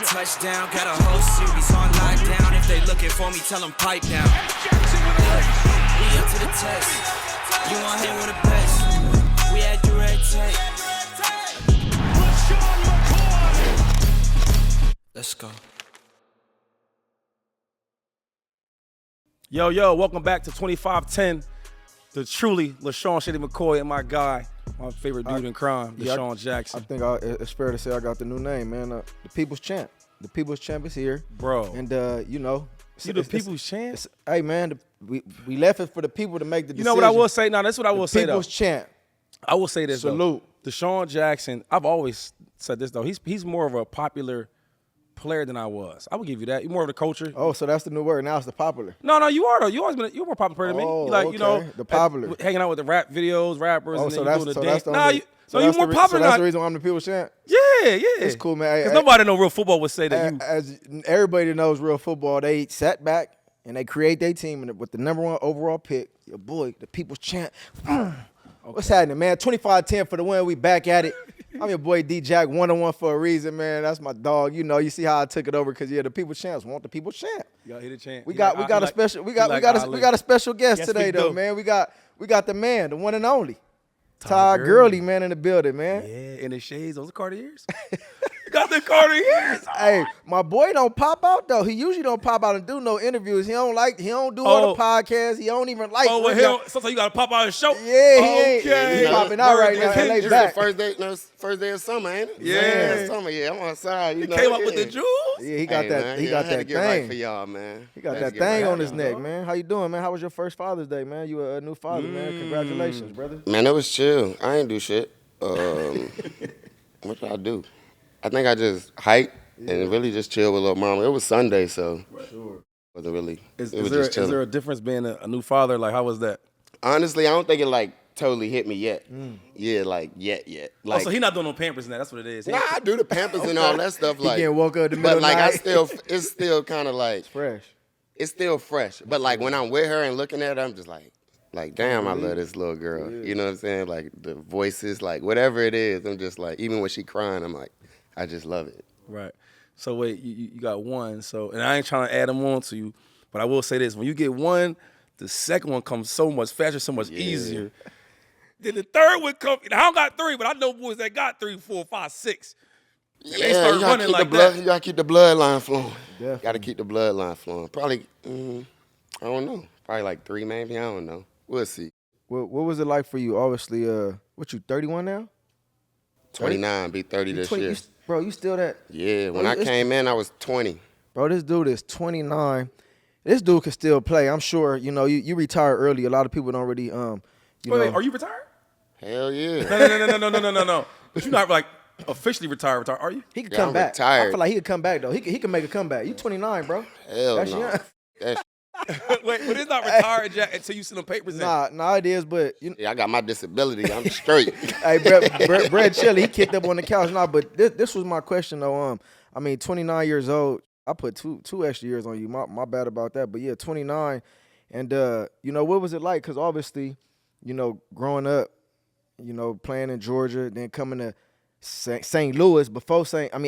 got touchdown, got a whole series on lockdown. If they looking for me, tell them pipe down. We up to the test. You want hang with the best. We had DJacc. Let's go. Yo, welcome back to 2510. The truly Lesean Shady McCoy and my guy, my favorite dude in crime, DeSean Jackson. I think it's fair to say I got the new name, man. The People's Champ. The People's Champ is here. Bro. And, you know. You the People's Champ? Hey, man, we left it for the people to make the decision. You know what I will say? Now, that's what I will say, though. People's Champ. I will say this, Salute. though. DeSean Jackson, I've always said this, though. He's more of a popular player than I was. I would give you that. You're more of the culture. Oh, so that's the new word. Now it's the popular. No, you are, though. You're a more popular player than me. Oh, You like, okay. you know, The popular. hanging out with the rap videos, rappers, Oh, and so then that's you doing the dance. so you're that's more the popular. So that's the reason why I'm the People's Champ? Yeah. It's cool, man. Because nobody know real football would say that you. As everybody that knows real football, they sat back and they create their team with the number 1 overall pick. Your boy, the People's Champ. What's happening, man? 25-10 for the win. We back at it. I'm your boy DJacc, 1-on-1 for a reason, man. That's my dog. You know, you see how I took it over because the People's Champs want the People's Champ. You hit a champ. We got a special guest Yes, today we though, do. man. We got the man, the one and only. Todd Gurley, man, in the building, man. Yeah, in the shades, those are Cartiers. Got the Cartiers. Hey, my boy don't pop out though. He usually don't pop out and do no interviews. He don't do all the podcasts. He don't even like. Oh, well, sometimes you got to pop out and show. Yeah, he popping out right now. This LA is back. the first day of summer, ain't it? Yeah. Summer, yeah. I'm outside. You know, Came up with the jewels. Yeah, he got that. Man, He got I had to that get right for thing. y'all, man. He got Had to that get thing right on for his y'all, neck, dog. man. How you doing, man? How was your first Father's Day, man? You a new father, man. Congratulations, brother. Man, it was chill. I ain't do shit. What did I do? I think I just hiked and really just chilled with little mama. It was Sunday, so wasn't really. Is it was there, just chilling. is there a difference being a new father? Like, how was that? Honestly, I don't think it like totally hit me yet. Yeah, like yet. Like, So he not doing no Pampers and that. That's what it is. nah, I do the Pampers and all that stuff. He Like, getting woke up in the middle but like of the night. it's still kind of like Fresh. it's still fresh. But like when I'm with her and looking at her, I'm just like damn, I love this little girl. Yeah. You know what I'm saying? Like the voices, like whatever it is, I'm just like, even when she crying, I'm like, I just love it. Right. So wait, you got one. So, and I ain't trying to add them on to you, but I will say this: when you get one, the second one comes so much faster, so much easier. Then the third one comes. I don't got 3, but I know boys that got 3, 4, 5, 6. And they start you gotta running keep like the blood, that. You gotta keep the bloodline flowing. Definitely. Gotta keep the bloodline flowing. Probably, I don't know. Probably like 3, maybe. I don't know. We'll see. What was it like for you? Obviously, what you 31 now? 29, be 30 this year. Bro, you still that? Yeah, when Bro, I came in, I was 20. Bro, this dude is 29. This dude can still play. I'm sure, you know, you retired early. A lot of people don't really, Wait, are you retired? Hell yeah. No. But you're not like officially retired, are you? He could Yeah, come I'm back. retired. I feel like he could come back, though. He can make a comeback. You 29, bro. Hell That's no. young. That's, Wait, but it's not retired, Jack, until you send them papers in. Nah, it is, but you know, yeah, I got my disability. I'm straight. hey, Brad Chili, he kicked up on the couch. Nah, but this was my question though. I mean, 29 years old. I put two extra years on you. My bad about that. But yeah, 29, and you know, what was it like? Because obviously, you know, growing up, you know, playing in Georgia, then coming to St. Louis.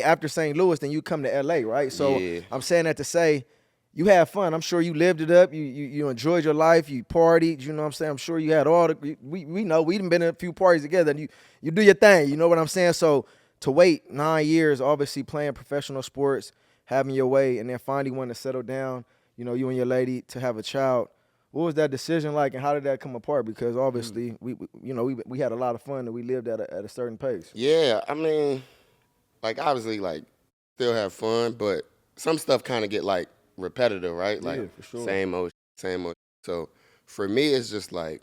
After St. Louis, then you come to LA, right? So Yeah. I'm saying that to say, you had fun. I'm sure you lived it up. You enjoyed your life. You partied. You know what I'm saying? I'm sure you had all the. We know we done been in a few parties together. And you do your thing. You know what I'm saying? So to wait 9 years, obviously playing professional sports, having your way, and then finally wanting to settle down. You know, you and your lady to have a child. What was that decision like, and how did that come apart? Because obviously we had a lot of fun and we lived at a certain pace. Yeah, I mean, like obviously, like still have fun, but some stuff kind of get like repetitive, right? Like Yeah, for sure. same old. So for me, it's just like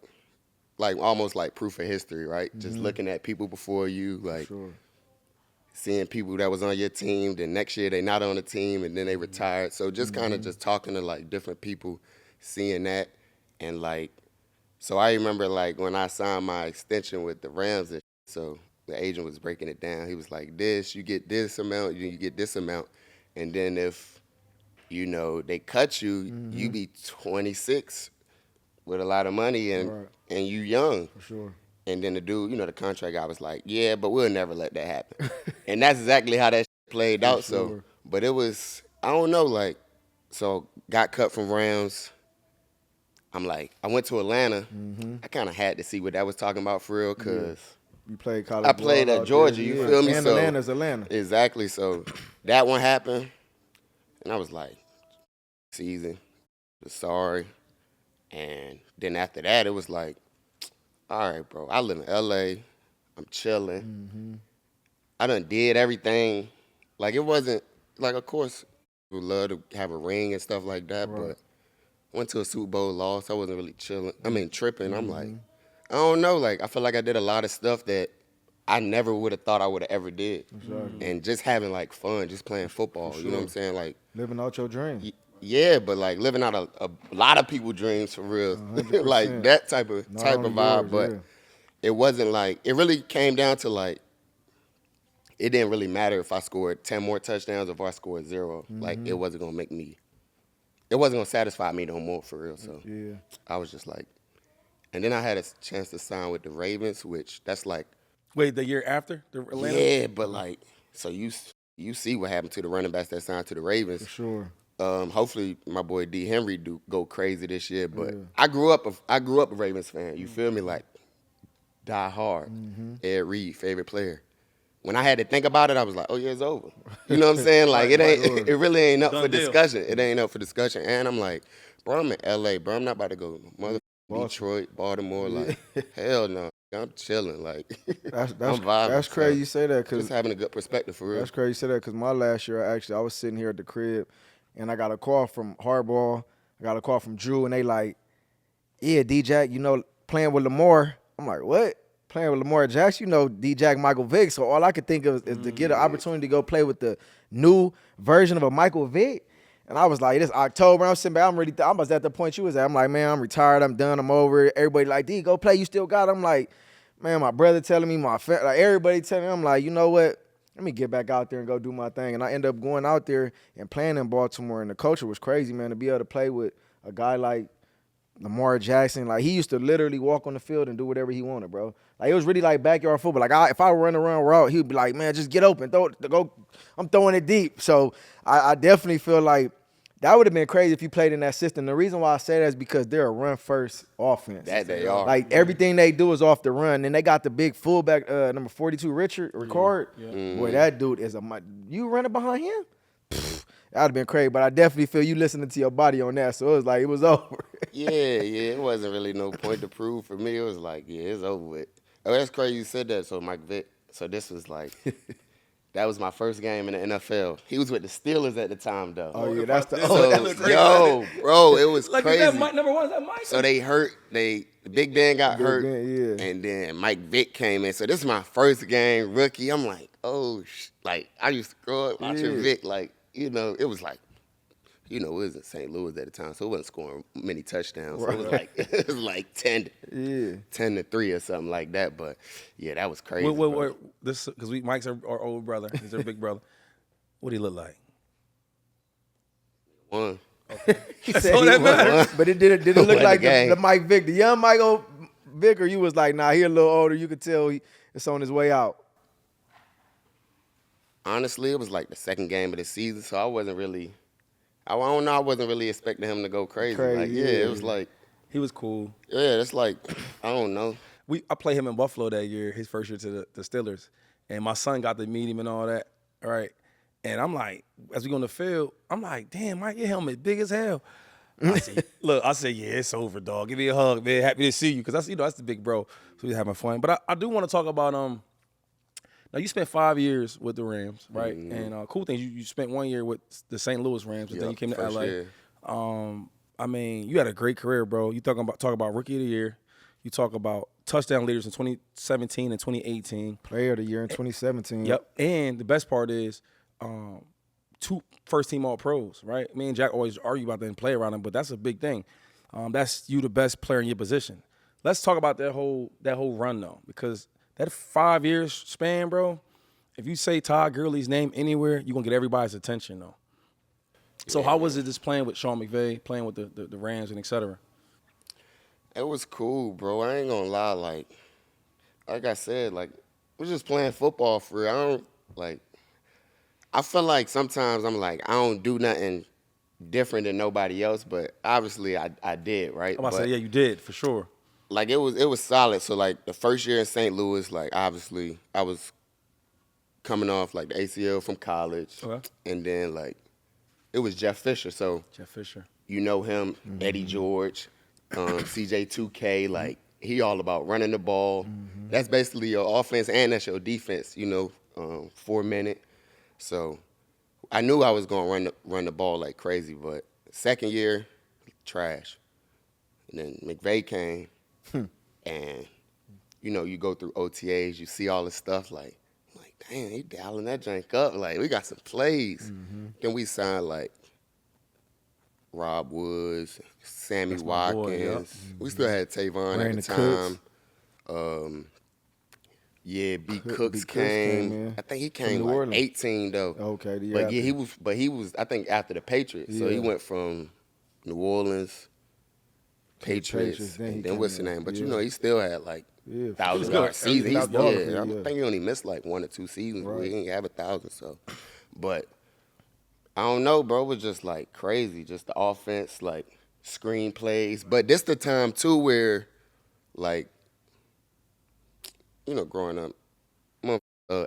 almost like proof of history, right? Just looking at people before you, like Sure. seeing people that was on your team. Then next year they not on the team, and then they retired. So just kind of just talking to like different people, seeing that, and like, so I remember like when I signed my extension with the Rams, and so the agent was breaking it down. He was like, "This, you get this amount, you get this amount, and then if you know they cut you, you be 26 with a lot of money and you young." For sure. And then the dude, you know, the contract guy was like, "Yeah, but we'll never let that happen." And that's exactly how that played out. So, But it was, I don't know, like, so got cut from Rams. I'm like, I went to Atlanta. I kind of had to see what that was talking about for real, because You played college I ball played out at Georgia, there, you feel me? And So Atlanta's Atlanta. Exactly. So that one happened, and I was like, season, sorry. And then after that, it was like, all right, bro, I live in L.A., I'm chilling. I done did everything. Like, it wasn't, like, of course, we would love to have a ring and stuff like that, but went to a Super Bowl, lost. I wasn't really tripping. I'm like, I don't know. Like, I feel like I did a lot of stuff that I never would have thought I would have ever did. Exactly. And just having, like, fun, just playing football. You know what I'm saying? Like, Living out your dream. yeah, but, like, living out a lot of people's dreams for real. Like, that type of vibe. But it wasn't like, it really came down to, like, it didn't really matter if I scored 10 more touchdowns or if I scored 0. Like, it wasn't going to make me, it wasn't going to satisfy me no more for real. So I was just like, and then I had a chance to sign with the Ravens, which that's like. Wait, the year after the Atlanta? Yeah, but like, so you see what happened to the running backs that signed to the Ravens. For sure. Hopefully my boy D. Henry do go crazy this year. But I grew up a Ravens fan. You feel me? Like, die hard. Ed Reed, favorite player. When I had to think about it, I was like, oh, yeah, it's over. You know what I'm saying? Like, it really ain't up for discussion. It ain't up for discussion. And I'm like, bro, I'm in L.A., bro. I'm not about to go Detroit, Baltimore. Like, hell no. I'm chilling. Like, That's I'm vibing. That's crazy you say that. Just having a good perspective for real. That's crazy you say that because my last year, I was sitting here at the crib, and I got a call from Hardball. I got a call from Drew, and they like, yeah, DJacc, you know, playing with Lamar. I'm like, what? Playing with Lamar Jackson, you know, DJacc, Michael Vick. So all I could think of is to get an opportunity to go play with the new version of a Michael Vick. And I was like, this October, I'm sitting back, I was at the point you was at. I'm like, man, I'm retired, I'm done, I'm over it. Everybody like, D, go play, you still got it. I'm like, man, my brother telling me, like everybody telling me, I'm like, you know what? Let me get back out there and go do my thing. And I ended up going out there and playing in Baltimore. And the culture was crazy, man, to be able to play with a guy like Lamar Jackson. Like, he used to literally walk on the field and do whatever he wanted, bro. Like, it was really like backyard football. Like, if I run around route, he would be like, man, just get open, I'm throwing it deep. So I definitely feel like that would have been crazy if you played in that system. The reason why I say that is because they're a run-first offense. That they are. Like, everything they do is off the run. And they got the big fullback, number 42, Ricard. Boy, that dude is you running behind him? That would have been crazy. But I definitely feel you listening to your body on that. So it was like, it was over. Yeah, it wasn't really no point to prove for me. It was like, yeah, it's over with. Oh, that's crazy you said that. So Mike Vick, so this was like, that was my first game in the NFL. He was with the Steelers at the time, though. Oh, yeah, that's the yo, bro, it was like, crazy. Is that Mike, number one? Is that Mike? So Big Dan got hurt, yeah. and then Mike Vick came in. So this is my first game, rookie. I'm like, oh, like, I used to grow up watching Vick, like, you know, it was like, you know, it was in St. Louis at the time, so it wasn't scoring many touchdowns. So it was like 10 to 3 or something like that. But yeah, that was crazy. This because Mike's our old brother. He's our big brother. What do he look like? One. Okay. He said that matters. But it didn't look like the Mike Vick, the young Michael Vick, or you was like, nah, he a little older. You could tell it's on his way out. Honestly, it was like the second game of the season, so I wasn't really. I don't know. I wasn't really expecting him to go crazy. Like, it was like he was cool. Yeah, it's like I don't know. I played him in Buffalo that year, his first year to the Steelers, and my son got to meet him and all that. All right, and I'm like, as we go on the field, I'm like, damn, Mike, your helmet big as hell. I said, yeah, it's over, dog. Give me a hug, man. Happy to see you, because that's the big bro. So we're having fun. But I do want to talk about Now, you spent 5 years with the Rams, right? Mm-hmm. And cool thing, you spent 1 year with the St. Louis Rams, and then you came to LA. Year. I mean, you had a great career, bro. You talk about Rookie of the Year. You talk about touchdown leaders in 2017 and 2018. Player of the Year in 2017. Yep. And the best part is 2 first-team All-Pros, right? Me and Jack always argue about that and play around them, but that's a big thing. That's you the best player in your position. Let's talk about that whole run, though, because that 5 years span, bro, if you say Todd Gurley's name anywhere, you're going to get everybody's attention, though. So how was it just playing with Sean McVay, playing with the Rams and et cetera? It was cool, bro. I ain't going to lie. Like I said, like, we're just playing football for real. I feel like sometimes I'm like, I don't do nothing different than nobody else, but obviously I did, right? I'm about to But say, yeah, you did, for sure. like it was solid. So like the first year in St. Louis, like obviously I was coming off like the ACL from college. Okay. And then like it was Jeff Fisher. So Jeff Fisher. you know him, Eddie George, CJ2K, like he all about running the ball. That's basically your offense and that's your defense, 4 minute. So I knew I was gonna run the ball like crazy, but second year, trash. And then McVay came, and you go through OTAs, you see all this stuff like, damn, he dialing that jank up. Like we got some plays. Then we signed like Rob Woods, Sammy my boy, Watkins. We still had Tavon Brandon at the time. B. Cooks came. in. I think he From came New like Orleans. 18 though. Okay, the year But after. yeah, he was I think after the Patriots. So he Yeah. went from New Orleans, Patriots, Patriots, then he and then came what's the in. name? But Yeah. he still had like Yeah, 1,000-yard season. He's 1,000 yeah, I yeah. think he only missed like 1 or 2 seasons. Where Right. he ain't have 1,000. So, but I don't know, bro. It was just like crazy, just the offense, like screenplays. But this the time too where, like, growing up, I'm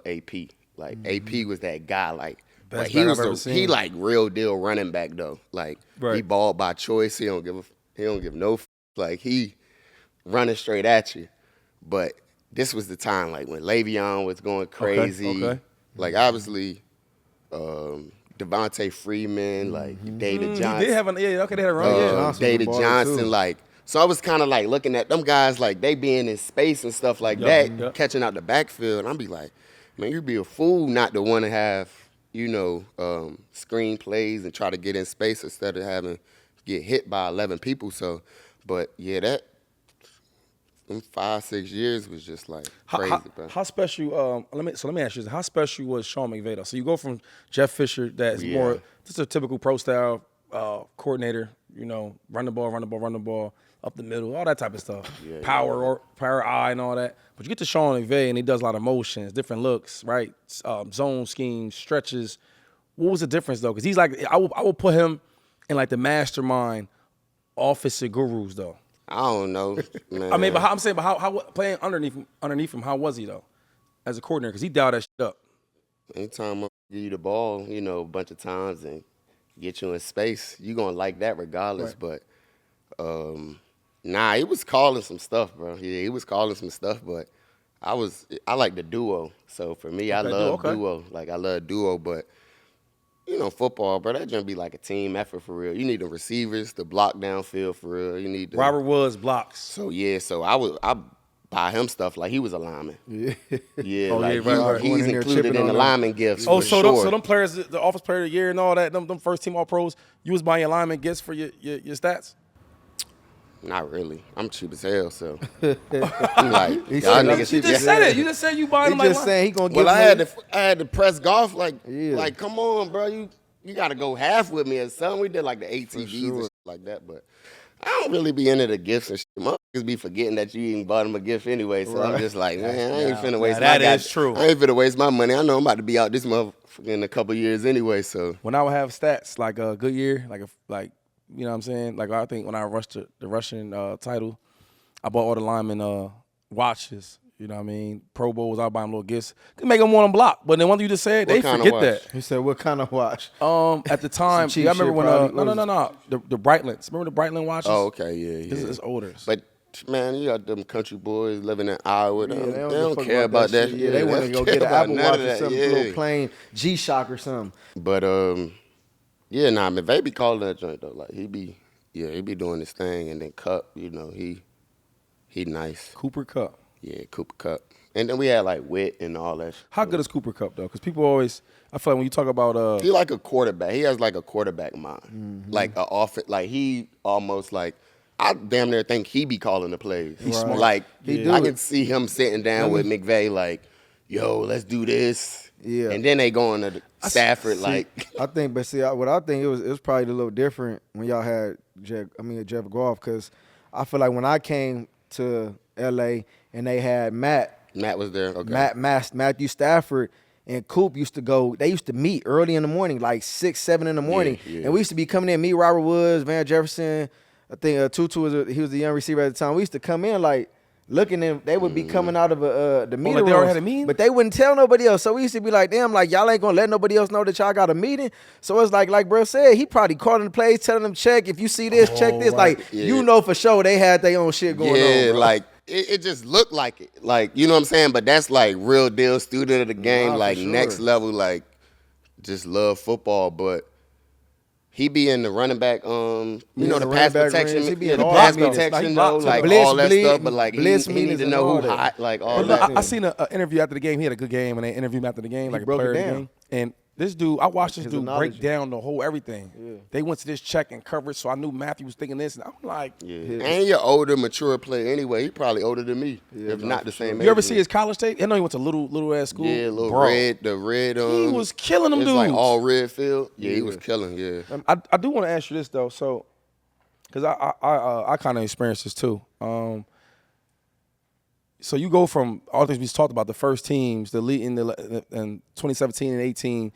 AP. Like AP was that guy. Like, Best but he back was I've ever he seen. like real deal running back though. Like he Right. balled by choice. He don't give no like he running straight at you. But this was the time like when Lesean was going crazy. okay. Like obviously, Devontae Freeman, like David Johnson. He did have they had a run, yeah. Johnson was David a baller, Johnson, too. like, so I was kind of like looking at them guys, like they being in space and stuff like Yeah, that, yeah. catching out the backfield. And I'd be like, man, you'd be a fool not to want to have, screenplays and try to get in space instead of having get hit by 11 people. So, but yeah, them 5-6 years was just like crazy, bro. How special? Let me ask you this: how special was Sean McVay though? So you go from Jeff Fisher, that's Yeah. more just a typical pro style coordinator. Run the ball up the middle, all that type of stuff. Yeah, power eye and all that. But you get to Sean McVay and he does a lot of motions, different looks, right? Zone schemes, stretches. What was the difference though? Because he's like, I will put him in like the mastermind offensive gurus though. I don't know, man. I mean, but how playing underneath him, how was he though, as a coordinator? Because he dialed that shit up. Anytime I give you the ball, a bunch of times and get you in space, you're going to like that regardless. Right. But, he was calling some stuff, bro. Yeah, he was calling some stuff, but I like the duo. So, for me, I love duo. Like, I love duo, but, football, bro, that just be like a team effort for real. You need the receivers to block downfield for real. You need the, Robert Woods blocks. So, yeah, I buy him stuff like he was a lineman. Yeah. Yeah, Oh, like yeah, right. he's Going in there included chipping in on the them. lineman gifts. Oh, for so sure. them players, the Office Player of the Year and all that, them first team All Pros, you was buying your lineman gifts for your stats? Not really. I'm cheap as hell, so I'm like, He y'all said, niggas. You just said it. You just said you buying He them like just saying he gonna give Well, I me. had to press golf like, Yeah. like, come on, bro, you got to go half with me or something. We did like the ATVs and sure. shit like that, but I don't really be into the gifts and shit. Motherfuckers be forgetting that you even bought them a gift anyway, so I'm just like, man, I ain't finna waste that my is true. I ain't finna waste my money. I know I'm about to be out this motherfucker in a couple years anyway, so. When I would have stats like a good year, like you know what I'm saying? Like I think when I rushed the Russian title, I bought all the linemen watches. You know what I mean? Pro Bowls, I buy them little gifts. Could make them want them block. But then one you just said, What they kind of forget watch? that. He said, "What kind of watch?" At the time, cheap I remember shit when probably. no, the Breitlands. Remember the Breitland watches? Oh, okay, yeah. This is older. But man, you got them country boys living in Iowa. They Yeah, don't, give a fuck care about that. shit. Yeah, they want to go care get an about Apple none Watch of or that, something, yeah. little plain G-Shock or something. But yeah, McVay be calling that joint though. Like he be doing his thing, and then Cup, he nice. Cooper Cup. Yeah, Cooper Cup, and then we had like Witt and all that. How good is Cooper Cup though? Because people always, I feel like when you talk about He like a quarterback. He has like a quarterback mind, Mm-hmm. like a offense. Like he almost like. I damn near think he be calling the plays. He's smart. Like He do I it. can see him sitting down with McVay, like, "Yo, let's do this." Yeah. And then they going to Stafford, See, like. I think, but see, what I think it was probably a little different when y'all had Jeff Goff, because I feel like when I came to LA and they had Matt Matt was there. Okay. Matthew Stafford, and Coop used to go. They used to meet early in the morning, like 6, 7 in the morning, Yeah. and we used to be coming in. Me, Robert Woods, Van Jefferson. I think Tutu he was the young receiver at the time. We used to come in like looking, and they would be coming out of the meeting like they already rooms, had a meeting? but they wouldn't tell nobody else. So we used to be like, damn, like y'all ain't gonna let nobody else know that y'all got a meeting. So it's like bro said, he probably calling the plays, telling them check if you see this, check this. right. Like you know for sure they had their own shit going on. Yeah, Bro. like it just looked like it. Like, you know what I'm saying? But that's like real deal student of the game, Nah, for like sure. next level, like just love football. But he be in the running back, you know, the the pass running back protection, rings. He be yeah, in the all pass the meetings. protection, Like, though, like blitz, all that blitz, stuff. But like blitz he need meetings to and know all who that. hot, like all But that. look, I seen an interview after the game. He had a good game, and they interviewed him after the game, like a broke player it of the down. game. And this dude, I watched this His dude analogy. break down the whole everything. Yeah. They went to this check and coverage, so I knew Matthew was thinking this, and I'm like, Yeah. And you're older, mature player anyway. He probably older than me, if nah, not for the same age. you ever as see me. his college tape? I know he went to little ass school. Yeah, little Bro, red, the red. He was killing them it's dudes. like all red field. Yeah, he was killing. Yeah. I do want to ask you this though, so because I kind of experienced this too. So you go from all the things we talked about, the first teams, the lead in 2017 and 18,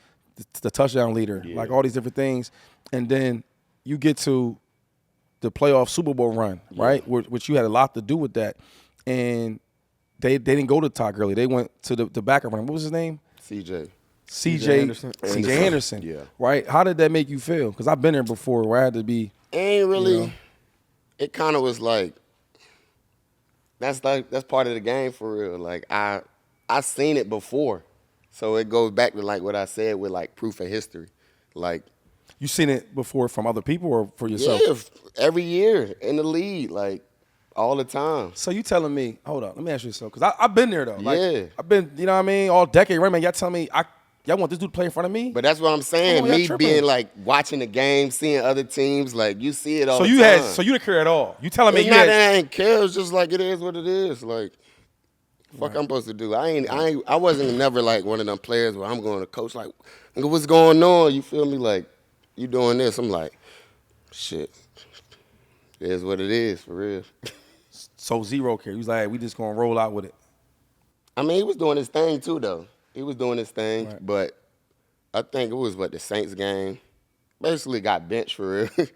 the touchdown leader, like all these different things, and then you get to the playoff Super Bowl run, right? Which you had a lot to do with that, and they didn't go to Todd Gurley. They went to the backup run. What was his name? CJ Anderson. Yeah. Right. How did that make you feel? Because I've been there before, where I had to be. Ain't really. You know? It kind of was like that's part of the game for real. Like I seen it before, so it goes back to like what I said with like proof of history. Like You seen it before from other people or for yourself? yeah, every year in the league, like all the time. So you telling me? Hold on, let me ask you something. Because I've been there though. Like, Yeah. I've been, you know what I mean, all decade. Right, man. Y'all telling me y'all want this dude to play in front of me? But that's what I'm saying. Come on, y'all Me tripping. being like watching the game, seeing other teams, like you see it all so the you time. so you didn't care at all. You telling me It's you not had? that I ain't care. It's just like it is what it is. Like, fuck, I'm supposed to do. I wasn't never like one of them players where I'm going to coach like, nigga, what's going on? You feel me? Like, you doing this? I'm like, shit. It is what it is for real. So zero care. He was like, hey, we just gonna roll out with it. I mean, he was doing his thing too, though. He was doing his thing, Right. but I think it was the Saints game. Basically got benched for real,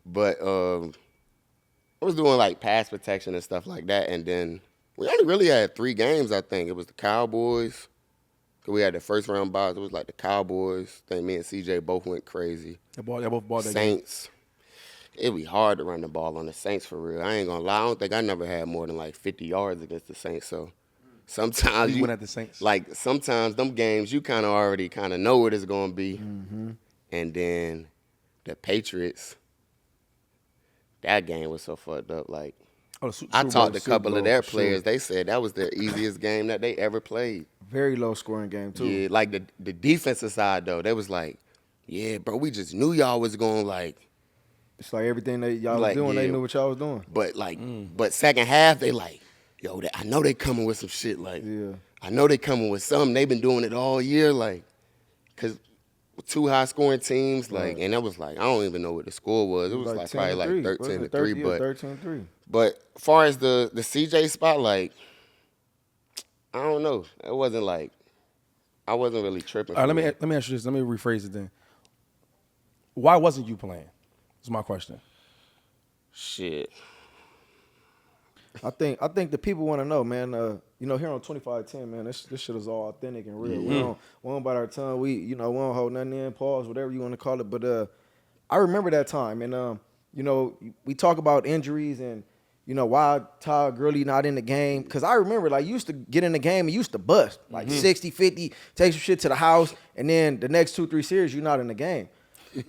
but I was doing like pass protection and stuff like that, and then we only really had 3 games. I think it was the Cowboys. 'Cause we had the first round bye. It was like the Cowboys. I think me and CJ both went crazy. Y'all both bought that game. Saints. It'd be hard to run the ball on the Saints for real. I ain't gonna lie. I don't think I never had more than like 50 yards against the Saints. So sometimes You went at the Saints. Like sometimes them games you kind of already kind of know what it's gonna be, and then the Patriots. That game was so fucked up. Like Oh, the Super I Bowl. talked to a couple Bowl, of their for sure. players. They said that was the easiest game that they ever played. Very low scoring game too. Yeah, like the defensive side though, they was like, yeah, bro, we just knew y'all was going like. It's like everything that y'all Like, was doing, they yeah. knew what y'all was doing. But like, but second half they like, yo, I know they coming with some shit. Like, Yeah. I know they coming with something. They've been doing it all year. Like, cause 2 high scoring teams. Like, Right. and that was like, I don't even know what the score was. It was like probably like 13-3. But 13-3. but as far as the CJ spot, like, I don't know. It wasn't like, I wasn't really tripping. All right, for let me ask you this. Let me rephrase it then. Why wasn't you playing? That's my question. shit. I think the people want to know, man. You know, here on 2510, man, this shit is all authentic and real. We don't bite our tongue. We don't hold nothing in, pause, whatever you want to call it. But I remember that time, and you know, we talk about injuries and you know why Todd Gurley not in the game. Because I remember, like, you used to get in the game and you used to bust like 60, 50, take some shit to the house, and then the next 2-3 series you're not in the game.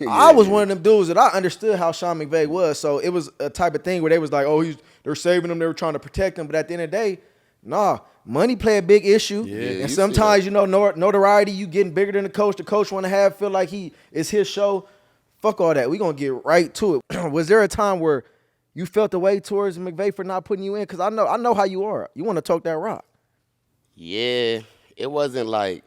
I was one of them dudes that I understood how Sean McVay was. So it was a type of thing where they was like, oh, they're saving him. They were trying to protect him. But at the end of the day, nah, money play a big issue. you And see sometimes, you know, notoriety, you getting bigger than the coach. The coach want to feel like it's his show. Fuck all that. We going to get right to it. Was there a time where you felt the way towards McVay for not putting you in? Because I know how you are. You want to talk that rock. Yeah, it wasn't like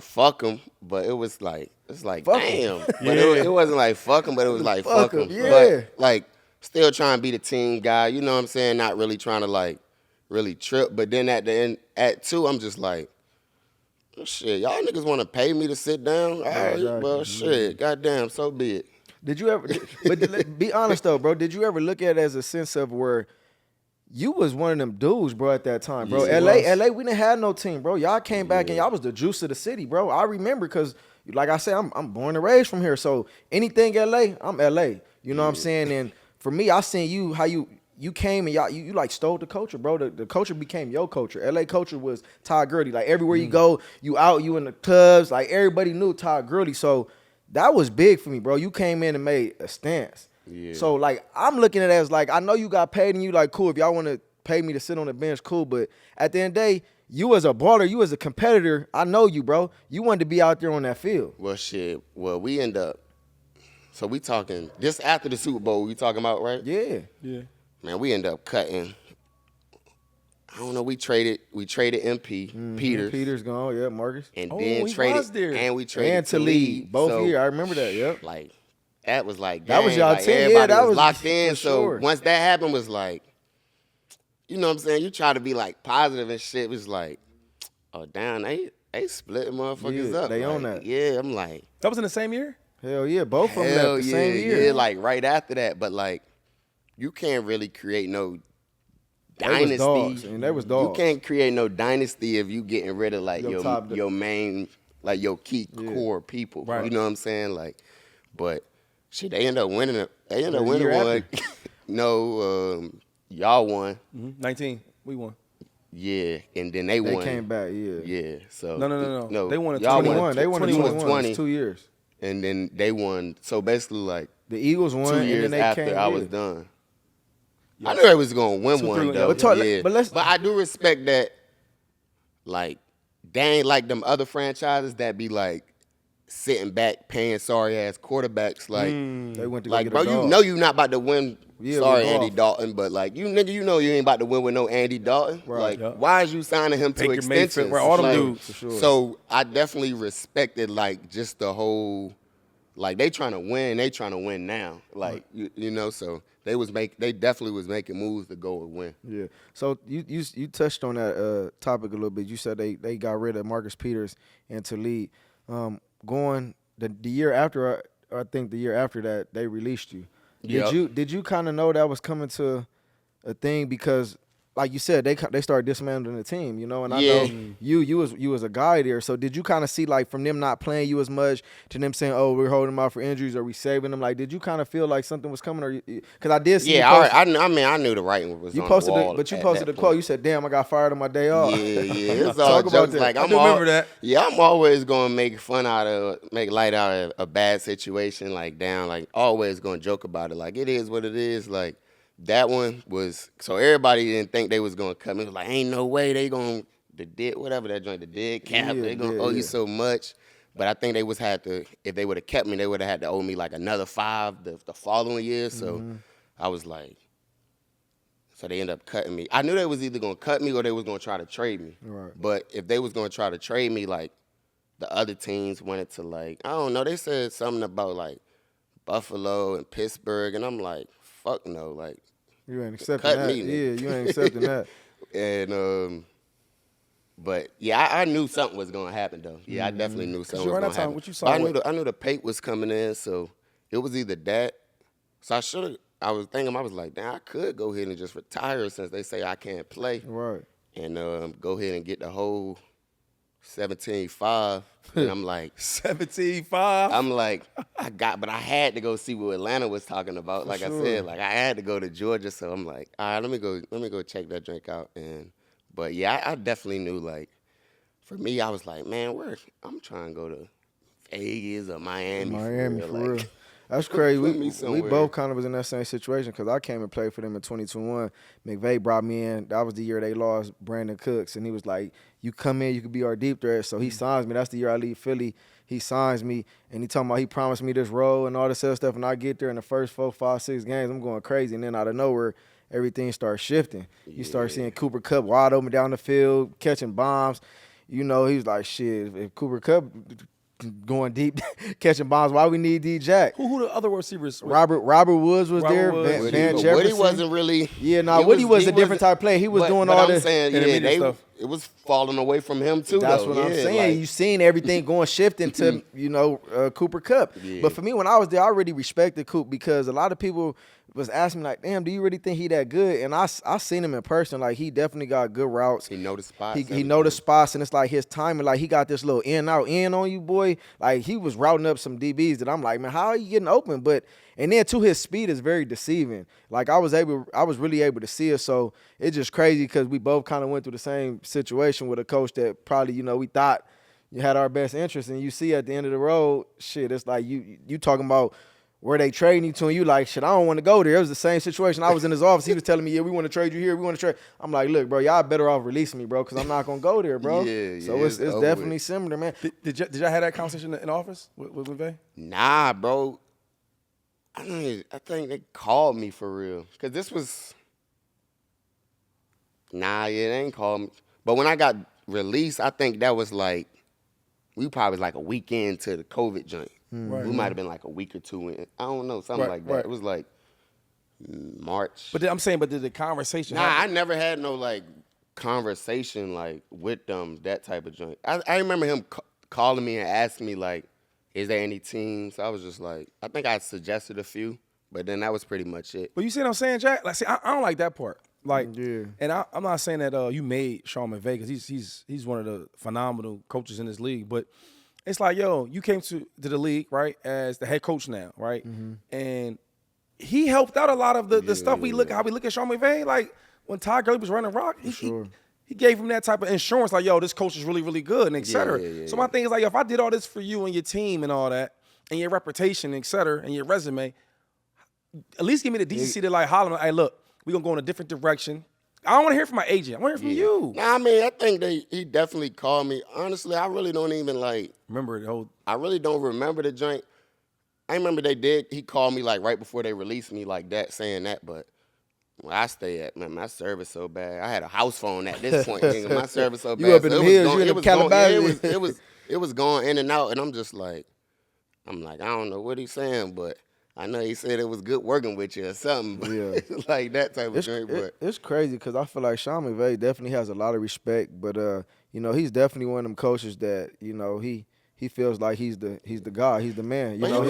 fuck him, but it was like Fuck 'em. damn. But it wasn't like fuck him, but it was like fuck him. Yeah. But like still trying to be the team guy, you know what I'm saying? Not really trying to like really trip. But then at the end, at 2, I'm just like, Shit, y'all niggas want to pay me to sit down? All right, exactly. well, shit, goddamn, so be it. Did you ever? But be honest though, bro. Did you ever look at it as a sense of where you was one of them dudes, bro, at that time, bro? Yeah. LA, we didn't have no team, bro. Y'all came back and y'all was the juice of the city, bro. I remember because, like I said, I'm born and raised from here. So anything LA, I'm LA. You know what I'm saying? And for me, I seen you how you came and you like stole the culture, bro. The culture became your culture. LA culture was Todd Gurley. Like everywhere you go, you out, you in the clubs, like everybody knew Todd Gurley. So that was big for me, bro. You came in and made a stance. Yeah. So like I'm looking at it as like I know you got paid and you like cool. If y'all want to pay me to sit on the bench, cool. But at the end of the day, you as a baller, you as a competitor, I know you, bro. You wanted to be out there on that field. Well, shit. Well, we end up. So we talking just after the Super Bowl. We talking about right? Yeah. Man, we end up cutting. I don't know. We traded MP Peters. Peters gone. Yeah, Marcus. And Oh, then he traded was there. and we traded And to to lead. Both So, years. I remember that. Yep. Like that was like That was dang, y'all like, team. Yeah, everybody that was was locked in. for So sure. once that happened, was like, you know what I'm saying? You try to be like positive and shit. It was like, oh damn, they split motherfuckers Yeah, up. they like, on that. Yeah, I'm like, That was in the same year? Hell yeah. Both of them hell left the yeah, same year. yeah. Like right after that, but like, you can't really create no They was dynasty. dogs, and they was dogs. You can't create no dynasty if you getting rid of like Your top- your main, like your key core people. Right. You know what I'm saying? Like, but shit, they end up winning it. They end up The winning year one. No, y'all won. 19. We won. Yeah, and then they They won. came back, yeah. Yeah, so No. They won in y'all 21. They won in 21. 21. It's 2 years. and then they won. So basically, like The Eagles won, 2 and years then they after came. I yeah. was done. I knew they was gonna win 2-3 one yeah. though. But talk- yeah. but let's- I do respect that. Like, they ain't like them other franchises that be like sitting back paying sorry ass quarterbacks. Like, They went to go like get bro, a you dog. know you not about to win. Yeah, Sorry, with Andy Goff. Dalton, but like you nigga, you know you ain't about to win with no Andy Dalton. Right. Like, Yeah. why is you signing him Baker to extensions? Mayfield, all them Like, dudes. For sure. So I definitely respected like just the whole, like they trying to win, they trying to win now. Like you know, so they definitely was making moves to go and win. Yeah. So you touched on that topic a little bit. You said they got rid of Marcus Peters and to lead. Going the year after, I think the year after that, they released you. Yep. Did you kind of know that was coming to a thing because, like you said, they started dismantling the team, you know, and I Yeah. know you was a guy there. So did you kind of see like from them not playing you as much to them saying, oh, we're holding them out for injuries or we saving them? Like, did you kind of feel like something was coming, or because I did see Yeah, you post, I mean I knew the writing was you on posted the wall. but you at posted that a quote. point. You said, "Damn, I got fired on my day off." Yeah, it's all Talk about jokes. that. Like I do remember that. Yeah, I'm always gonna make light out of a bad situation. Like down, like always gonna joke about it. Like it is what it is. Like that one was so everybody didn't think they was gonna cut me. It was like ain't no way they gonna whatever that joint the dead cap. Yeah, they gonna yeah, owe yeah. you so much. But I think they had to if they would have kept me, they would have had to owe me like another $5 the following year. So I was like. So they ended up cutting me. I knew they was either gonna cut me or they was gonna try to trade me. Right. But if they was gonna try to trade me, like the other teams wanted to like, I don't know, they said something about like Buffalo and Pittsburgh, and I'm like, fuck no, like You ain't accepting Cut that. me, nigga. Yeah, you ain't accepting that. and but yeah, I knew something was gonna happen though. Yeah, I definitely knew something was around gonna that time, happen. what you saw But I with- knew the pay was coming in, so it was either that. So I was thinking, I was like, damn, I could go ahead and just retire since they say I can't play. Right. And go ahead and get the whole 17.5. And I'm like, 17-5. but I had to go see what Atlanta was talking about. Like sure. I said, like I had to go to Georgia, so I'm like, all right, let me go check that drink out. But yeah, I definitely knew like, for me, I was like, man, I'm trying to go to Vegas or Miami. For real. Like, That's crazy. put me We somewhere. both kind of was in that same situation because I came and played for them in 2021. McVay brought me in. That was the year they lost Brandon Cooks, and he was like, you come in, you could be our deep threat. So he signs me. That's the year I leave Philly. He signs me, and he talking about he promised me this role and all this other stuff, and I get there in the first 4, 5, 6 games, I'm going crazy. And then out of nowhere, everything starts shifting. You start seeing Cooper Kupp wide open down the field, catching bombs. You know, he was like, shit, if Cooper Kupp going deep, catching bombs. Why we need DJacc? Who the other receivers? Robert Woods was Robert there. Woods. Van Woody Jefferson. wasn't really. Yeah, Woody was a different type of player. He was doing all I'm this. saying, intermediate stuff. it was falling away from him too. That's though. what I'm Yeah, saying. like- You seen everything going shifting to Cooper Kupp. Yeah. But for me, when I was there, I really respected Coop because a lot of people was asking me like, "Damn, do you really think he that good?" And I seen him in person. Like he definitely got good routes. He know the spots. He know the spots, and it's like his timing. Like he got this little in on you, boy. Like he was routing up some DBs that I'm like, man, how are you getting open? But and then too, his speed is very deceiving. Like I was really able to see it. So it's just crazy because we both kind of went through the same situation with a coach that probably we thought you had our best interest, and you see at the end of the road, shit, it's like you talking about where they trading you to, and you like, shit, I don't want to go there. It was the same situation. I was in his office. He was telling me, yeah, we want to trade you here. We want to trade. I'm like, look, bro, y'all better off releasing me, bro, because I'm not going to go there, bro. So it's definitely similar, man. Did y'all have that conversation in the office with McVay? Nah, bro. I think they called me for real. Because this was. Nah, yeah, they ain't called me. But when I got released, I think that was like. We probably was like a weekend to the COVID joint. Right. We might have been like a week or two in. I don't know, something like that. Right. It was like March. But I'm saying, did the conversation? Nah, I never had no like conversation like with them, that type of joint. I remember him calling me and asking me like, is there any teams? I was just like, I think I suggested a few, but then that was pretty much it. But you see what I'm saying, Jack? Like, see, I don't like that part. Like, Yeah. And I'm not saying that you made Sean McVay because he's one of the phenomenal coaches in this league, but it's like, yo, you came to the league, right, as the head coach now, right? Mm-hmm. And he helped out a lot of the stuff how we look at Sean McVay. Like when Todd Gurley was running rock, he gave him that type of insurance, like, yo, this coach is really, really good, and et cetera. So my thing is like, yo, if I did all this for you and your team and all that, and your reputation, et cetera, and your resume, at least give me the decency to like holler, hey, look, we're going to go in a different direction. I don't want to hear from my agent. I want to hear from you. Nah, I mean, I think he definitely called me. Honestly, I really don't even like. Remember the whole. I really don't remember the joint. I remember he called me like right before they released me like that, saying that, but where I stay at, man, my service so bad. I had a house phone at this point, nigga. My service so bad. You up in the hills, you in the Calabasas. It was going in and out, and I'm just like, I don't know what he's saying, but I know he said it was good working with you or something. Yeah. Like that type of joint, but It's crazy because I feel like Sean McVay definitely has a lot of respect, but he's definitely one of them coaches that he feels like he's the guy, he's the man. But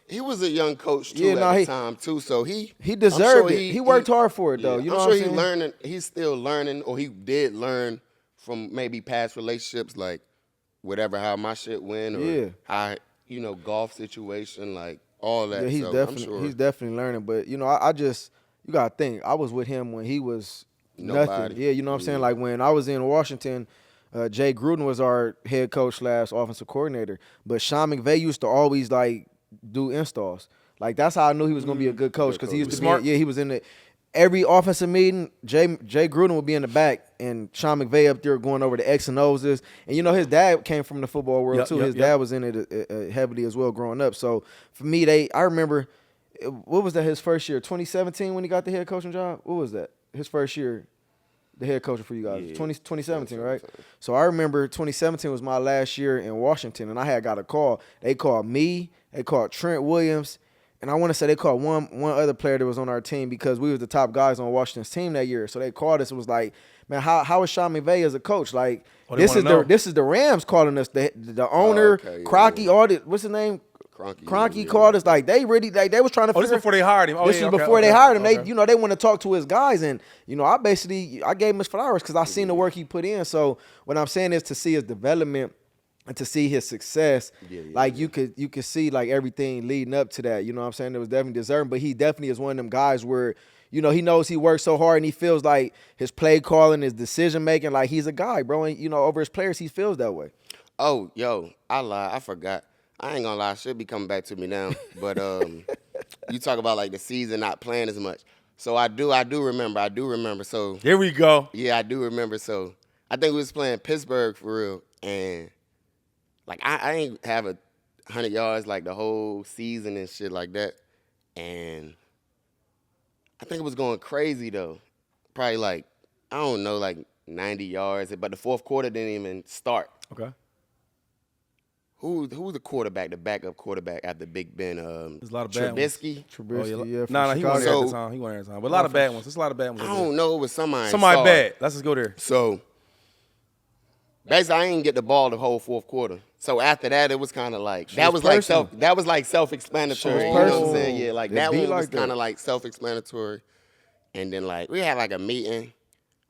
he was a young coach too Yeah, at the time too, so he deserved it. He worked hard for it though. Yeah, You know I'm what sure I'm he's saying? learning. He's still learning, or he did learn from maybe past relationships, like whatever how my shit went, or how golf situation, like all that. Yeah, he's definitely learning. But you gotta think. I was with him when he was Nobody. nothing. Yeah, you know what I'm saying? Like when I was in Washington, Jay Gruden was our head coach / offensive coordinator. But Sean McVay used to always like do installs. Like that's how I knew he was gonna be a good coach because he used to Smart. he was in the every offensive meeting. Jay Gruden would be in the back and Sean McVay up there going over the X and O's. And his dad came from the football world too. His dad was in it heavily as well growing up. So for me, I remember, what was that his first year? 2017 when he got the head coaching job. What was that? His first year, the head coaching for you guys. 2017, right? So I remember 2017 was my last year in Washington, and I had got a call. They called me. They called Trent Williams. And I want to say they called one other player that was on our team because we was the top guys on Washington's team that year. So they called us and was like, man, how is Sean McVay as a coach? Like this is the Rams calling us. The owner, Kroenke, all the what's his name? Kroenke called us. Like they really they was trying to. Oh, this is before they hired him. This was before they hired him. They want to talk to his guys, and I gave him his flowers because I seen the work he put in. So what I'm saying is to see his development. And to see his success, you could see like everything leading up to that. You know what I'm saying? It was definitely deserving, but he definitely is one of them guys where, he knows he works so hard and he feels like his play calling, his decision making, like he's a guy, bro. And over his players, he feels that way. Oh, yo, I lied. I forgot. I ain't gonna lie. Shit be coming back to me now. But you talk about like the season not playing as much. So I do remember. So here we go. Yeah, I do remember. So I think we was playing Pittsburgh for real, and like I ain't have 100 yards like the whole season and shit like that. And I think it was going crazy though. Probably like, I don't know, like 90 yards. But the fourth quarter didn't even start. Okay. who's the quarterback, the backup quarterback after Big Ben? There's a lot of bad ones. Trubisky. Trubisky, yeah. No, he wasn't So- at the time. He wasn't at the time. But a lot of bad ones. There's a lot of bad ones. I don't know. It was somebody. Somebody bad. Let's just go there. So basically, I didn't get the ball the whole fourth quarter. So after that, it was kind of like that was like self-explanatory. You know what I'm saying? Yeah, like that one was kind of like self-explanatory. And then like we had like a meeting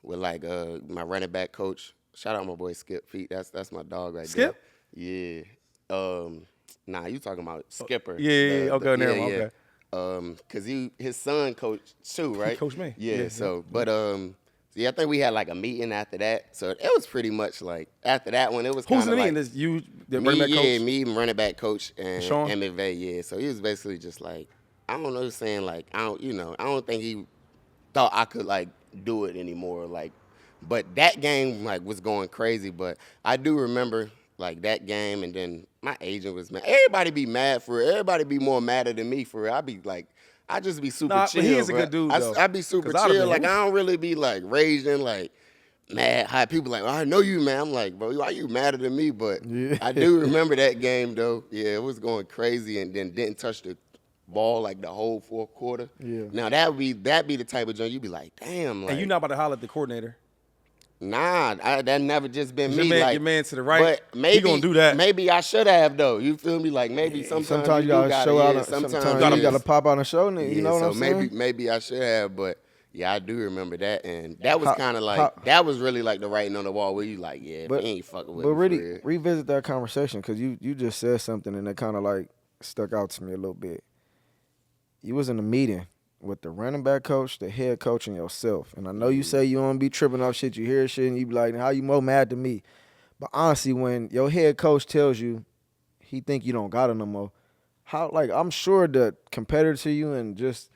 with like my running back coach. Shout out my boy Skip Feet. That's my dog right Skip? there. Yeah. Nah, you talking about Skipper? Yeah. Okay, never mind. yeah. Okay. Cause his son coached too, right? He coached me. Yeah. So, but yeah, I think we had like a meeting after that. So it was pretty much like after that one, it was kind Who's of in the like meeting? This you, the running back coach? Yeah, me, running back coach, and Sean? McVay. Yeah. So he was basically just like, I don't know, saying like, I don't think he thought I could like do it anymore. Like, but that game like was going crazy. But I do remember like that game, and then my agent was mad. Everybody be mad for it. Everybody be more madder than me for it. I be like, I just be super chill. But he is a bro. good dude, though. I be super 'Cause I'd have chill. been- Like I don't really be like raging like mad. How people like, oh, I know you, man. I'm like, bro, why you madder than me? But I do remember that game though. Yeah, it was going crazy, and then didn't touch the ball like the whole fourth quarter. Yeah. Now that be the type of joint you be like, damn. Like, And you're not about to holler at the coordinator. Nah, that never just been me. Your man to the right, but maybe he gonna do that. Maybe I should have though. You feel me? Like maybe sometimes you gotta show out. Sometimes You gotta pop out and show. You know what I'm saying? Maybe I should have, but yeah, I do remember that, and that was kind of like that was really like the writing on the wall where you like, yeah, but he ain't fucking with me. But really, for real. revisit that conversation because you just said something and it kind of like stuck out to me a little bit. You was in a meeting with the running back coach, the head coach, and yourself. And I know you say you don't be tripping off shit. You hear shit and you be like, how you more mad than me? But honestly, when your head coach tells you he think you don't got it no more, how, like, I'm sure the competitor to you and just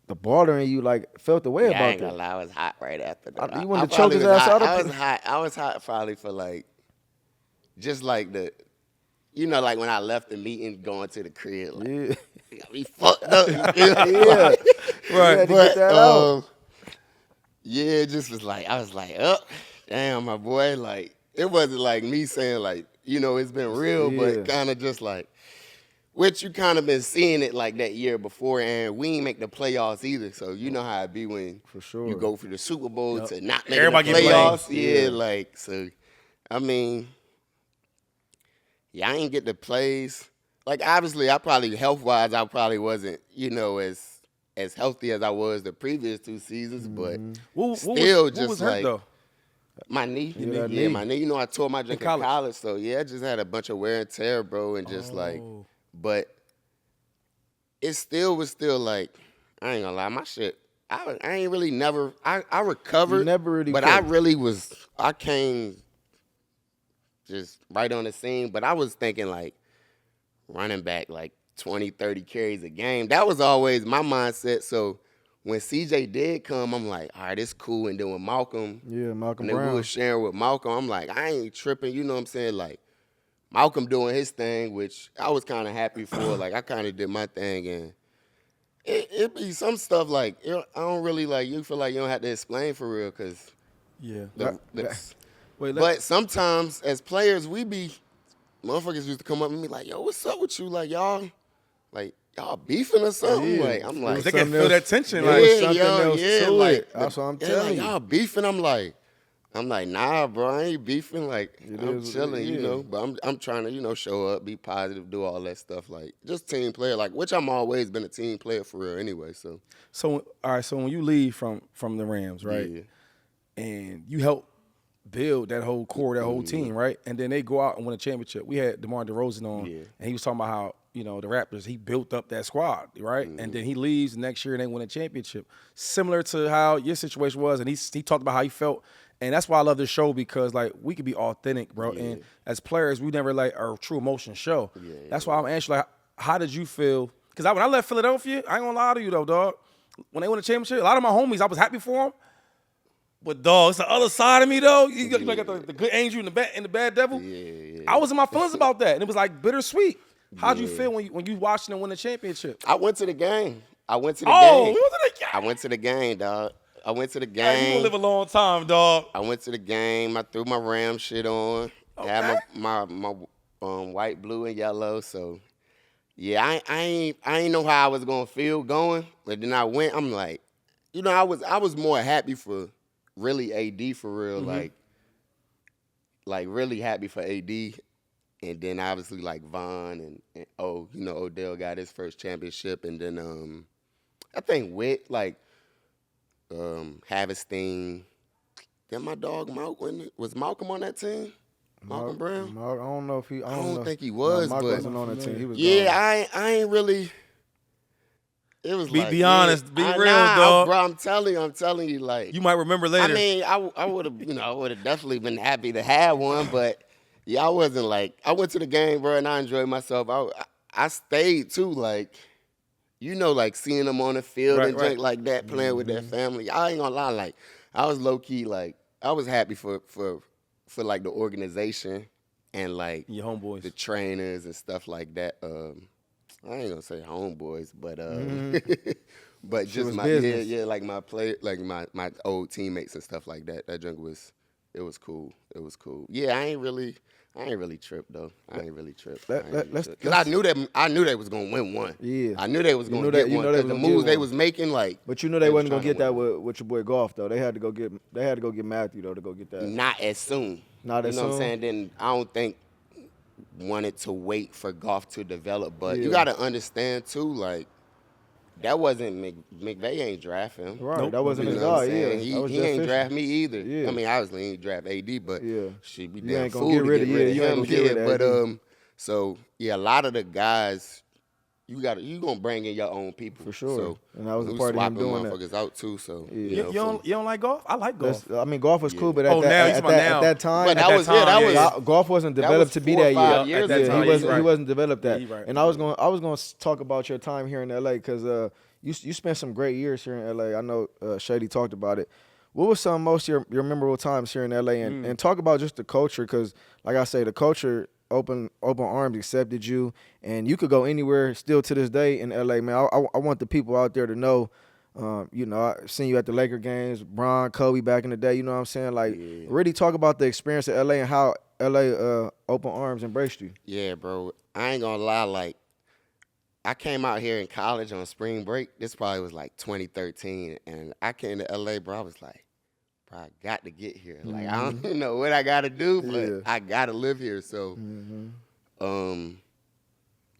the baller in you, like, felt the way I about ain't that. gonna lie, I was hot right after that. You wanted to choke his ass out? I was hot probably for like, just like the, you know, like when I left the meeting going to the crib, like, Yeah. we fucked up. You feel me? Yeah. Right. You had to But get that out. yeah, it just was like, I was like, oh, damn, my boy. Like, it wasn't like me saying like, you know, it's been real, Yeah. but kind of just like, which you kind of been seeing it like that year before, and we ain't make the playoffs either. So you know how it be when For sure. you go for the Super Bowl to not make Everybody the get playoffs. blamed. Yeah, like, so, I mean, yeah, I ain't get the plays. Like, obviously, health-wise, I probably wasn't, you know, as healthy as I was the previous 2 seasons, but still just was like, hurt, though? my knee. Yeah, that Yeah, knee. my knee. You know, I tore my junk in college. college, so yeah, I just had a bunch of wear and tear, bro, and just like, but it still was still like, I ain't gonna lie, my shit, I ain't really never, I recovered, You never really but recovered. I came just right on the scene, but I was thinking like running back like 20, 30 carries a game. That was always my mindset, so when CJ did come, I'm like, all right, it's cool, and then when Malcolm, Yeah, Malcolm and then we Brown. was sharing with Malcolm, I'm like, I ain't tripping, you know what I'm saying? Like, Malcolm doing his thing, which I was kind of happy for. Like, I kind of did my thing, and it be some stuff like, I don't really, like, you feel like you don't have to explain for real, because Yeah. Wait, but sometimes as players, motherfuckers used to come up and be like, yo, what's up with you? Like, y'all beefing or something? Yeah. Like, I'm like, they can something feel else. that tension. Yeah, Like, was something else to like, it. That's what I'm yeah, telling like, you. y'all beefing. I'm like, nah, bro, I ain't beefing. Like, I'm is- chilling, you yeah. know. But I'm trying to, you know, show up, be positive, do all that stuff. Like, just team player. Like, which I'm always been a team player for real anyway. So, so all right. So when you leave from the Rams, right, yeah. and you help build that whole core, that whole team, right, and then they go out and win a championship. We had DeMar DeRozan on, Yeah. and he was talking about how, you know, the Raptors, he built up that squad, right, and then he leaves next year and they win a championship, similar to how your situation was, and he talked about how he felt. And that's why I love this show, because like we can be authentic, bro. Yeah. And as players, we never like our true emotion show. That's why I'm asking, like, how did you feel? Because when I left Philadelphia, I ain't gonna lie to you though, dog. When they won the championship, a lot of my homies, I was happy for them. But dog, it's the other side of me though. You got the good angel and the bad devil. Yeah. I was in my feelings about that, and it was like bittersweet. How'd you feel when you watched them win the championship? I went to the game. Oh, game. you went to the game. I went to the game, dog. I went to the Hey, you game. gonna live a long time, dog. I went to the game. I threw my Ram shit on. I had my white, blue, and yellow. So yeah, I ain't know how I was gonna feel going, but then I went. I'm like, you know, I was more happy for really AD for real, like really happy for AD, and then obviously like Von and Odell got his first championship, and then I think Witt like Havestein. Then my dog Malcolm was Malcolm on that team. Malcolm Brown. I don't know if he. I don't know. think he was, Mark but wasn't on the team. He was. Yeah, gone. I ain't really. It was like, be honest, be real, nah, dog. bro. I'm telling you, like You might remember later. I mean, I would have, I would have definitely been happy to have one, but yeah, I wasn't like. I went to the game, bro, and I enjoyed myself. I stayed too, like, like seeing them on the field and junk like that, playing with their family. I ain't gonna lie, like I was low key, like I was happy for like the organization and like your homeboys, the trainers and stuff like that. I ain't gonna say homeboys, but but just my business. like my play, like my old teammates and stuff like that. That junk was cool. It was cool. Yeah, I ain't really tripped though. I ain't really tripped. Because I knew they was gonna win one. Yeah, I knew they was gonna get one. Because the moves they was making, like. But you know they wasn't gonna get that with your boy Goff though. They had to go get Matthew though to go get that. Not as soon. Not as soon. You know what I'm saying? Then I don't think wanted to wait for Goff to develop, but you got to understand too, like that wasn't McVay ain't draft him. Right, Nope. that wasn't You his know what guy. I'm Yeah, saying? He ain't draft me either. Yeah. I mean, obviously he ain't draft AD, but Yeah. should be You damn ain't gonna fool get to rid of- get rid of you ain't him. gonna get rid of But AD. so yeah, a lot of the guys. You gonna bring in your own people For sure. So, And that was a we part of him swapping doing that. motherfuckers out too. So Yeah. you don't like golf? I like golf. I mean, Goff was cool, but Oh, now you at talking about now. that time, But at that was time, that yeah. was Goff wasn't that developed was to be 4 or that 5 yet. years At that ago. time, he wasn't. right. He wasn't developed that. Yeah, he right. And I was going to talk about your time here in LA because you spent some great years here in LA. I know Shady talked about it. What was some most of your memorable times here in LA? And talk about just the culture because, like I say, the culture open arms accepted you, and you could go anywhere still to this day in LA, man. I want the people out there to know. I seen you at the Laker games, Bron, Kobe back in the day. You know what I'm saying? Like, really talk about the experience at LA and how LA open arms embraced you. Yeah, bro. I ain't gonna lie, like I came out here in college on spring break. This probably was like 2013, and I came to LA, bro. I was like, bro, I got to get here. Like I don't even know what I got to do, but I got to live here. So,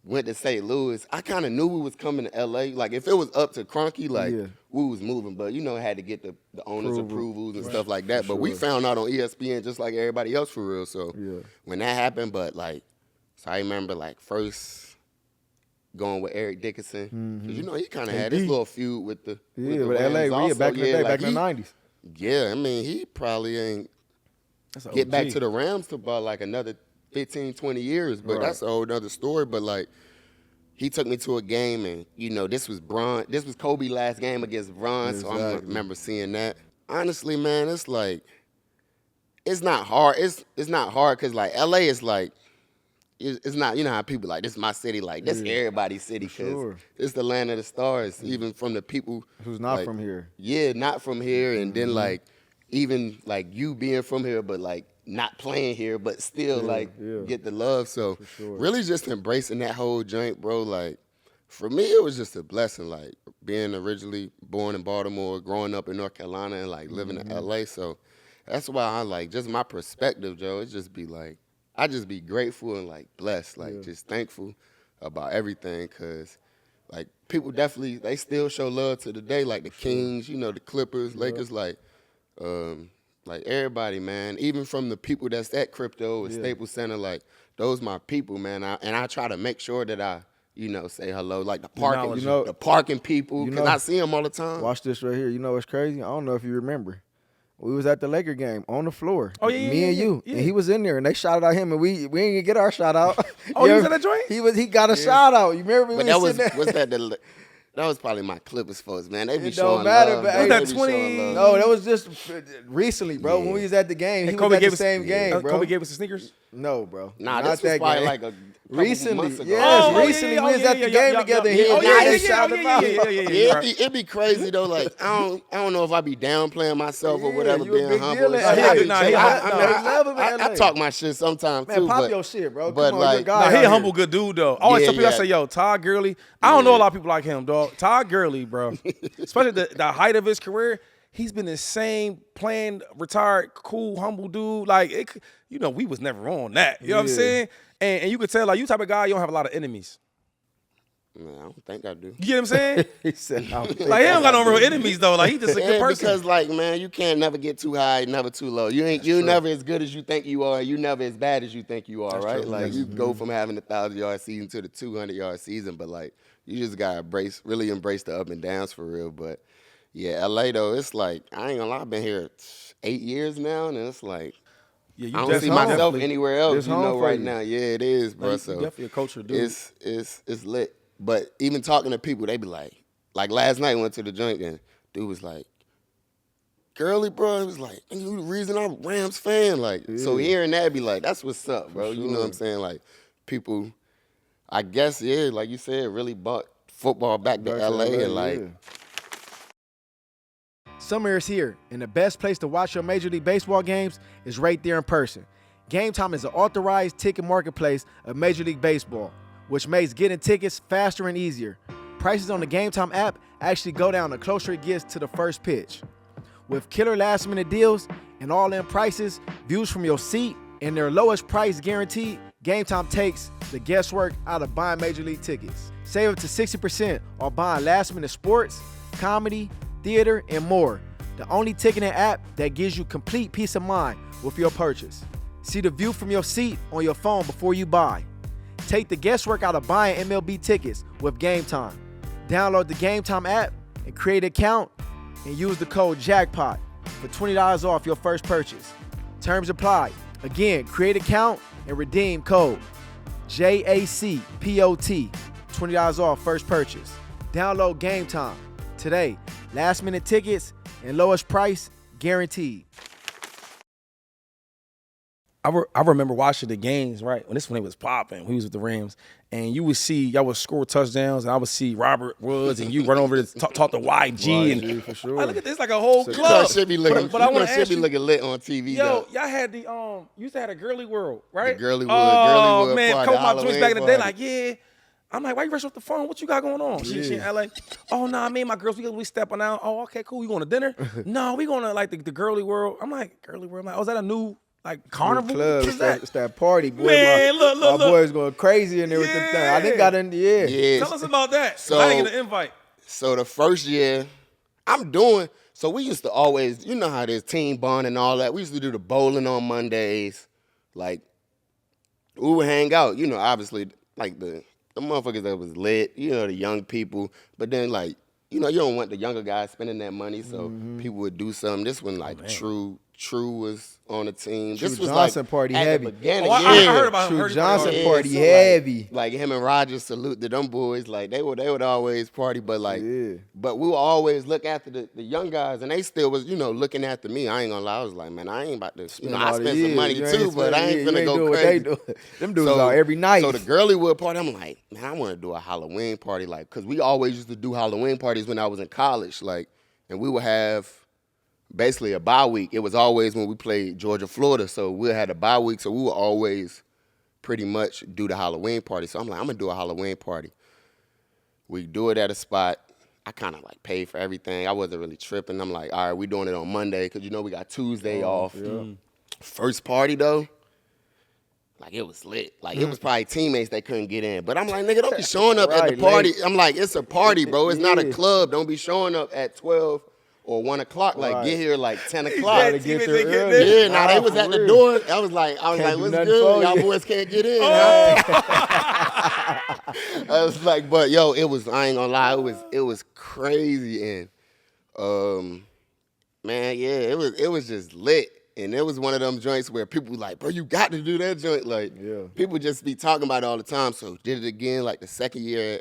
went to St. Louis. I kind of knew we was coming to LA. Like if it was up to Cronky, like we was moving, but had to get the owners' approvals and stuff like that. But we found out on ESPN just like everybody else for real. So when that happened, but like, so I remember like first going with Eric Dickerson because he kind of had his little feud with the with Rams LA, also. back in the day, back in the 90s. Yeah, I mean he probably ain't get back to the Rams to about like another 15, 20 years, but that's a whole nother story. But like, he took me to a game, and this was Kobe's last game against Bron, so I remember seeing that. Honestly, man, it's like, it's not hard. It's not hard because like LA is like, it's not, how people like, this is my city, like this everybody's city because it's the land of the stars, even from the people who's not like, from here. Yeah, not from here, and then like even like you being from here, but like not playing here, but still get the love. So really just embracing that whole joint, bro. Like for me, it was just a blessing. Like being originally born in Baltimore, growing up in North Carolina, and like living in LA. So that's why I like just my perspective, Joe. It just be like I just be grateful and like blessed, like just thankful about everything, cause like people definitely they still show love to the day, like the Kings, the Clippers, Lakers, like everybody, man, even from the people that's at Crypto and Staples Center, like those my people, man. And I try to make sure that I, say hello, like the parking people, because I see them all the time. Watch this right here. You know what's crazy? I don't know if you remember. We was at the Laker game on the floor. Oh, yeah, me and you. Yeah. And he was in there, and they shouted at him, and we didn't even get our shout out. Oh, you was at that joint? He got a shout out. You remember? But that was that the That was probably my Clippers folks, man. They be It showing don't matter, love. but They hey, that be 20 showing love. No, that was just recently, bro. Yeah. When we was at the game, he And was at the gave us same game, bro. Kobe gave us the sneakers. No, bro. Nah, Not this was that probably game. like a couple Recently, months ago. yes, recently we was at the game together. And he Oh, and yeah, they yeah, shouted him yeah, out. yeah, Yeah, right. it'd be crazy though. Like I don't know if I be downplaying myself or Yeah, whatever, you a being big humble. deal in and LA. shit. Nah, I talk my shit sometimes Man, too. pop but, your shit, bro. But Come on, like, you're a guy Nah, he out a humble, here. good dude though. I always Yeah, tell people, I yeah. say, yo, Todd Gurley. I don't know a Yeah. lot of people like him, dog. Todd Gurley, bro. Especially the height of his career. He's been the same playing, retired, cool, humble dude. Like, we was never on that. You know what I'm Yeah. saying? And you could tell, like, you type of guy, you don't have a lot of enemies. man, I don't think I do. You get what I'm saying? He said, Like, he don't got no real enemies, though. Like, he just a good Yeah, person. because like, man, you can't never get too high, never too low. You never as good as you think you are. You never as bad as you think you are, right? true. Like you go from having a 1,000-yard season to the 200-yard season, but like you just gotta really embrace the up and downs for real. But yeah, LA though, it's like I ain't gonna lie, I've been here 8 years now, and it's like Yeah, you I don't see definitely- myself definitely- anywhere else. It's You home know, for right you. now, yeah, it is, bro. you So definitely a culture dude. it's lit. But even talking to people, they be like last night I went to the joint and dude was like, Gurley, bro, it was like, you the reason I'm a Rams fan. Like, so hearing that be like, that's what's up, bro. You know what I'm saying? Like, people, I guess, yeah, like you said, really brought football back to LA and like, Summer is here, and the best place to watch your Major League Baseball games is right there in person. Game Time is an authorized ticket marketplace of Major League Baseball, which makes getting tickets faster and easier. Prices on the Game Time app actually go down the closer it gets to the first pitch. With killer last-minute deals and all-in prices, views from your seat, and their lowest price guaranteed, Game Time takes the guesswork out of buying Major League tickets. Save up to 60% on buying last-minute sports, comedy, theater, and more. The only ticketing app that gives you complete peace of mind with your purchase. See the view from your seat on your phone before you buy. Take the guesswork out of buying MLB tickets with Game Time. Download the Game Time app and create an account and use the code Jacpot for $20 off your first purchase. Terms apply. Again, create an account and redeem code JACPOT. $20 off first purchase. Download Game Time today. Last minute tickets and lowest price guaranteed. I remember watching the games, right? When it was popping, we was with the Rams, and you would see, y'all would score touchdowns, and I would see Robert Woods, and you run over to talk to YG. And for sure. I look at this like a whole you club. should be looking, but I want to should ask be you, looking lit on TV yo, though. y'all had the, you used to have a Gurleywood, right? The Gurleywood, oh, Gurleywood man, party, couple of my joints back in the day, Halloween like, yeah. I'm like, why you rush off the phone? What you got going on? She in LA. Oh, nah, me and my girls, we stepping out. Oh, okay, cool. You going to dinner? No, we going to like the Gurley World. I'm like, Gurley World? I'm like, oh, is that a new like carnival? Club, What is that? It's that party, boy. Man, my look. boys going crazy in there with the thing. I think got in, yeah. Yes. Tell us about that. So- I didn't get an invite. So the first year, so we used to always, you know how it is, team bond and all that. We used to do the bowling on Mondays. Like, we would hang out, you know, obviously, like the motherfuckers that was lit, you know, the young people. But then, like, you know, you don't want the younger guys spending that money, so people would do something. This one, like, True was on the team. This was Johnson like party at heavy. the beginning. Oh, I yeah. heard about him. True Heard Johnson about party so, heavy. Like him and Rogers salute to them boys. Like they would always party, but like, Yeah. but we would always look after the young guys, and they still was, you know, looking after me. I ain't gonna lie, I was like, man, I ain't about to, you know, I all the spent some years. money You too, but I ain't finna go doing crazy. what they do. Them dudes out every night. So the Gurleywood party, I'm like, man, I want to do a Halloween party, like, cause we always used to do Halloween parties when I was in college, like, and we would have basically a bye week. It was always when we played Georgia, Florida, so we had a bye week, so we would always pretty much do the Halloween party. So I'm like, I'm gonna do a Halloween party. We do it at a spot. I kind of like paid for everything. I wasn't really tripping. I'm like, all right, we doing it on Monday, cause you know we got Tuesday off. First party though, like it was lit. Like it was probably teammates that couldn't get in. But I'm like, nigga, don't be showing up at the Right, party. late. I'm like, it's a party, bro. It's not a Yeah. club. Don't be showing up at 12 or 1 o'clock. Like Right. get here like 10 Gotta o'clock. Gotta get there Teammates ain't early. getting Yeah, nah, they was at the For door. I was like, Can't do what's nothing good? for Y'all you. boys can't get in. Oh. Huh? I was like, but yo, I ain't gonna lie, it was crazy, and man, yeah, it was just lit. And it was one of them joints where people like, bro, you got to do that joint. Like, Yeah. people just be talking about it all the time. So did it again, like the second year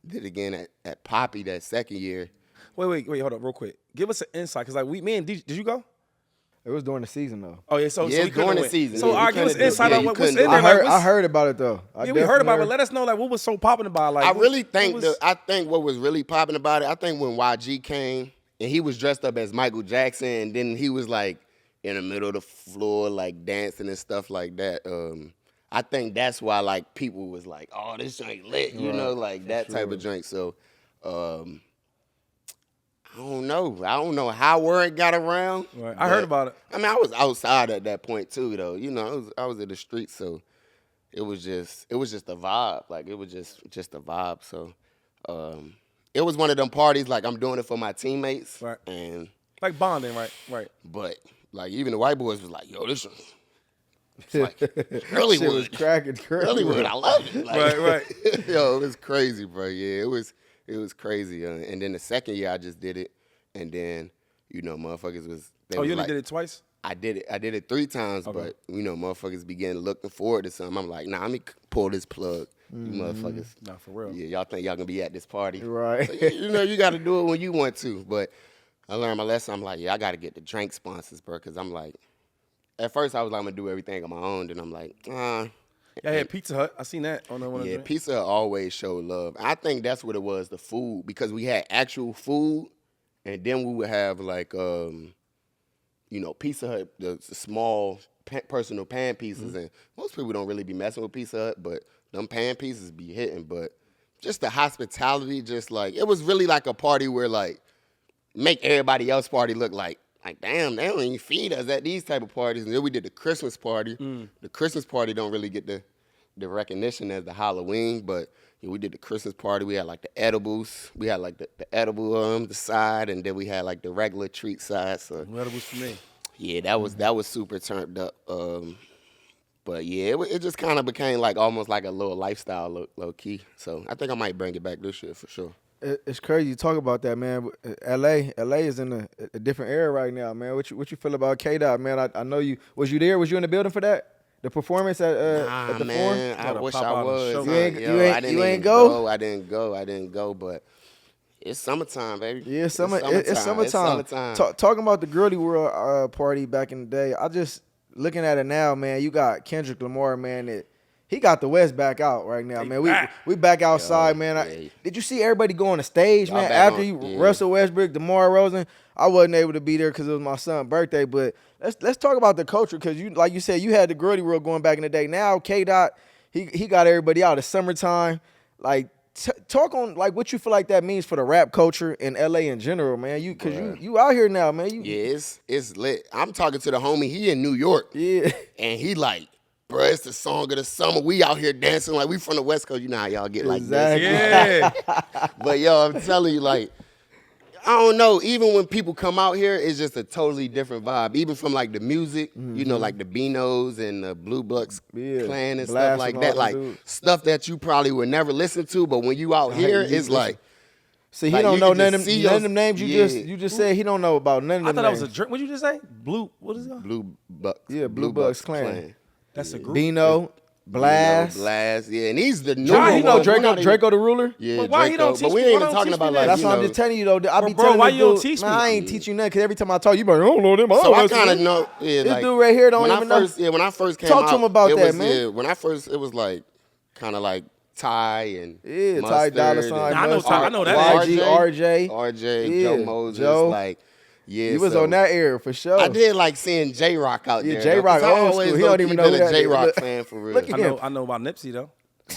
did it again at Poppy that second year. Wait, hold up real quick. Give us an insight, because like me and DJ, did you go? It was during the season though. Oh yeah, so Yeah, we couldn't during the win. season. So Yeah, all right, we give us couldn't do- insight yeah, on you what's couldn't in do there. I Like, heard about it though. yeah, we heard about it, but let us know like what was so popping about it. Like, I really think what was- I think what was really popping about it, I think when YG came and he was dressed up as Michael Jackson, and then he was like in the middle of the floor like dancing and stuff like that. I think that's why like people was like, oh, this joint lit, you know, like that type of joint. So I don't know how word got around. Right. I heard about it. I mean, I was outside at that point too, though. You know, I was in the streets, so it was just a vibe. Like it was just a vibe. So it was one of them parties like I'm doing it for my teammates. Right. And Like bonding, right. but like even the white boys was like, yo, this one. It's like Shit was Gurleywood. cracking. Gurleywood, I love it. Like, Right. Yo, it was crazy, bro. Yeah, it was crazy. And then the second year I just did it, and then motherfuckers was. They Oh, was you only like, did it twice? I did it 3 times, Okay. but motherfuckers began looking forward to something. I'm like, nah, let me pull this plug. You motherfuckers. Nah, for real. Yeah, y'all think y'all gonna be at this party. Right. So, you gotta do it when you want to. But I learned my lesson. I'm like, yeah, I gotta get the drink sponsors, bro, because I'm like, at first I was like, I'm gonna do everything on my own. Then I'm like, Yeah, I had Pizza Hut. I seen that on the one. yeah, Pizza Hut always showed love. I think that's what it was, the food, because we had actual food, and then we would have like, Pizza Hut, the small personal pan pieces, and most people don't really be messing with Pizza Hut, but them pan pieces be hitting. But just the hospitality, just like, it was really like a party where like, make everybody else party look like damn, they don't even feed us at these type of parties. And then we did the Christmas party. The Christmas party don't really get the recognition as the Halloween, but we did the Christmas party. We had like the edibles. We had like the edible the side, and then we had like the regular treat side. So Edibles for me. yeah, that was super turned up. But yeah, it just kind of became like almost like a little lifestyle, low key. So I think I might bring it back this year for sure. It's crazy you talk about that, man. LA is in a different era right now, man. What you feel about K-Dot, man? I know you. Was you there? Was you in the building for that? The performance at the man, Forum? I wish pop I out of the was. show. You ain't go? I didn't go, but it's summertime, baby. Yeah, it's summertime. Talking about the Gurleywood party back in the day, I just looking at it now, man. You got Kendrick Lamar, man. He got the West back out right now, man. We back outside, man. Did you see everybody go on the stage, man? After Russell Westbrook, DeMar Rosen, I wasn't able to be there because it was my son's birthday. But let's talk about the culture, because like you said, you had the Gurleywood going back in the day. Now K-Dot, he got everybody out. It's summertime. Like talk on like what you feel like that means for the rap culture in LA in general, man. You out here now, man. It's lit. I'm talking to the homie. He in New York. Yeah. And he like, bruh, it's the song of the summer. We out here dancing like we from the West Coast. You know how y'all get like this. Yeah. But yo, I'm telling you, like, I don't know. Even when people come out here, it's just a totally different vibe. Even from like the music, like the Beanos and the Blue Bucks Clan and stuff like that. Like stuff that you probably would never listen to, but when you out here, it's like. See, he don't know none of them names you just said. He don't know about none of them. I thought names. that was a drink. What'd you just say? What is it? Blue Bucks. Yeah, Blue Bucks Clan. That's a group. Bino, Blast. Blast, yeah, and he's the new Why one. he know Draco the ruler? Yeah, But why he Draco. don't teach But we me- ain't why even don't talking teach about me like, that? That's what I'm just telling you, though. I be bro, telling why this you don't dude, teach man, me? I ain't teach you nothing, because every time I talk, you be like, I don't know them. So I listen kind to of them. know. Yeah, This like, dude right here don't when even I know. first, when I first came Talk out, to him about it that, was, man. Yeah, when I first, it was like kind of like Ty and Yeah, Ty Mustard Dolla and- Sign. Nah, I know Mustard, Ty. I know that. RJ. RJ, Yeah, Joe Moses, Joe. like, yeah. You was so on that era for sure. I did like seeing J-Rock out Yeah, there. J-Rock though, 'cause I old always school. He don't low-key even know been who a that is. J-Rock Look- fan for real. look at him. I know about Nipsey though.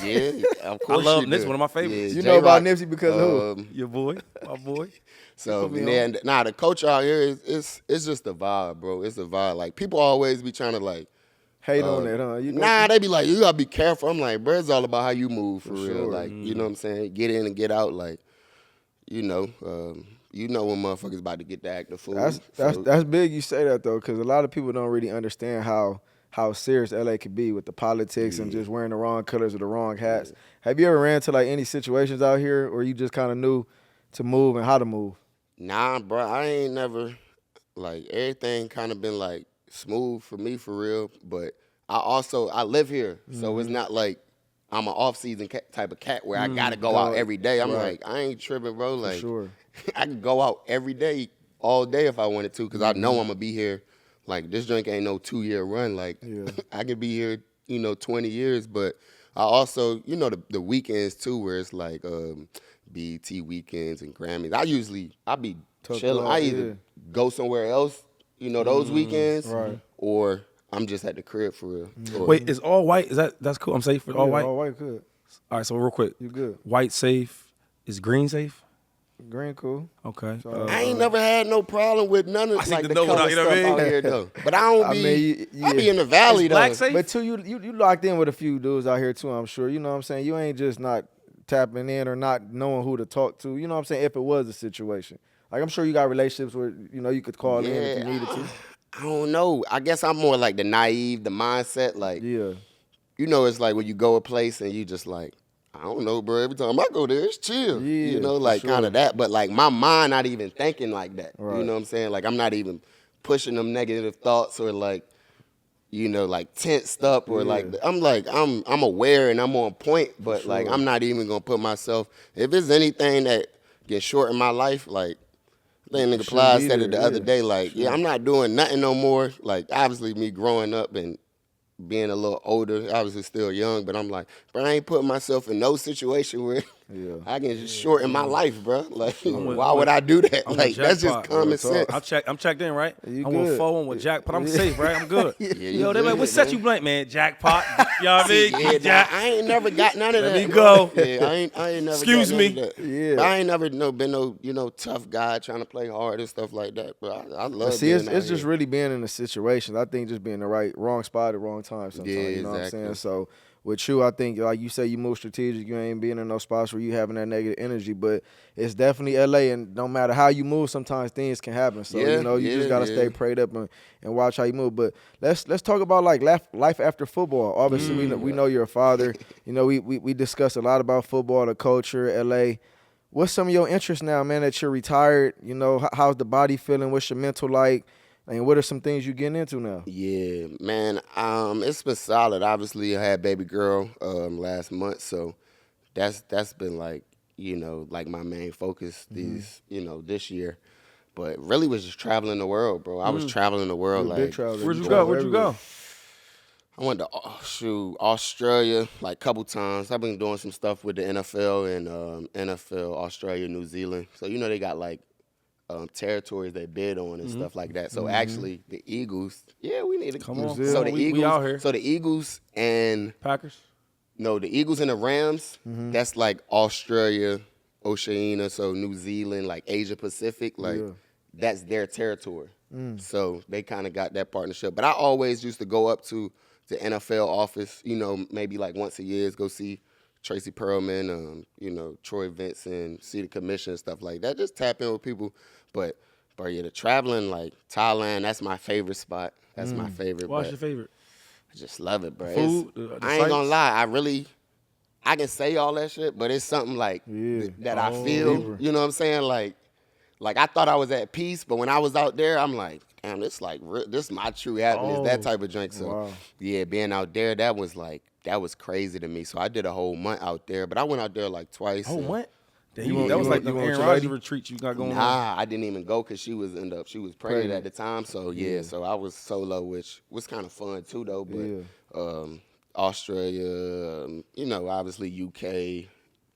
Yeah, of course love you Nipsey, do. one of my favorites. You know about J-Rock, Nipsey because of who? Your boy, my boy. So Put me then, the culture out here is it's just a vibe, bro. It's a vibe. Like people always be trying to like, Hate on that, huh? You know, nah, they be like, you gotta be careful. I'm like, bro, it's all about how you move for real. sure. Like, you know what I'm saying? Get in and get out. Like, you know when motherfuckers about to get the active food. That's big you say that, though, because a lot of people don't really understand how serious LA could be with the politics and just wearing the wrong colors or the wrong hats. Have you ever ran into like any situations out here where you just kind of knew to move and how to move? Nah, bro, I ain't never, like, everything kind of been, like, smooth for me for real, but I live here, so it's not like I'm an off-season type of cat where I got to go out every day. I'm like, I ain't tripping, bro. Like, sure. I can go out every day, all day if I wanted to, because I know I'm going to be here. Like, this drink ain't no 2-year run. Like, I could be here, 20 years. But I also, the weekends, too, where it's like BET weekends and Grammys. I be chilling. I either go somewhere else, those weekends, or I'm just at the crib for real. Wait, is all white? That's cool? I'm safe for all white? All white good. All right, so real quick. You good. White safe. Is green safe? Green cool. Okay. I ain't never had no problem with none of like the know color what I- you know stuff what I mean? out here though. But I don't be. I be in the valley Is though. black safe? But too, you locked in with a few dudes out here too, I'm sure. You know what I'm saying? You ain't just not tapping in or not knowing who to talk to. You know what I'm saying? If it was a situation. Like, I'm sure you got relationships where, you could call in if you needed to. I don't know. I guess I'm more like the naive, the mindset. Like, Yeah. it's like when you go a place and you just like, I don't know, bro. Every time I go there, it's chill. Yeah, like for kind sure. of that. But like my mind not even thinking like that. Right. You know what I'm saying? Like I'm not even pushing them negative thoughts or like, like tensed up or I'm aware and I'm on point. But like I'm not even gonna put myself. If it's anything that gets short in my life, like I think nigga Plies said it the other day. Like I'm not doing nothing no more. Like obviously me growing up and being a little older, obviously still young, but I'm like, bro, I ain't putting myself in no situation where I can just shorten my life, bro. Like, why would I do that? Like, that's just common sense. I'm checked in, right? You I'm good. with 4 with Jacpot. I'm safe, right? I'm good. you Yo, they good, like, what set man. you blank, man? Jacpot. You know what I mean? Yeah, Jack. I ain't never got none of that. me bro. go. Yeah, I ain't never Excuse got me. none of that. Yeah. But I ain't never been no tough guy trying to play hard and stuff like that. But I love See, being out it's just here. really being in the situation. I think just being in the wrong spot at the wrong time sometimes. Yeah, you know what I'm exactly. saying? So with you, I think, like you say, you move strategic. You ain't being in no spots where you having that negative energy. But it's definitely LA, and no matter how you move, sometimes things can happen. So you just gotta stay prayed up and watch how you move. But let's talk about like life after football. Obviously, we know you're a father. We discussed a lot about football, the culture, LA. What's some of your interests now, man, that you're retired? How's the body feeling? What's your mental like? And what are some things you getting into now? Yeah, man. It's been solid. Obviously, I had baby girl last month, so that's been like like my main focus this year. But really was just traveling the world, bro. I was traveling the world. You're a big traveler. Where'd you go? Where'd you go? I went to Australia like a couple times. I've been doing some stuff with the NFL and NFL Australia, New Zealand. So they got like territories they bid on and stuff like that. So actually, the Eagles, we need to Come on. So the We Eagles, out here. So the Eagles and Packers? no, the Eagles and the Rams. That's like Australia, Oceania, so New Zealand, like Asia Pacific, like that's their territory. So they kind of got that partnership. But I always used to go up to the NFL office, maybe like once a year, go see Tracy Perlman, Troy Vincent, see the commission and stuff like that. Just tap in with people. But the traveling, like Thailand, that's my favorite spot. That's my favorite. What's your favorite? I just love it, bro. Food, the I ain't gonna sights? lie. I can say all that shit, but it's something like that I feel. You know what I'm saying? Like I thought I was at peace, but when I was out there, I'm like, damn, this is my true happiness. That type of drink. So being out there, that was crazy to me. So I did a whole month out there, but I went out there like twice. Oh, and- what? That You was want- like you the want Aaron your Rodgers lady? retreat you got going on. Nah, I didn't even go because she was pregnant at the time. So so I was solo, which was kind of fun too, though. But Australia, obviously UK,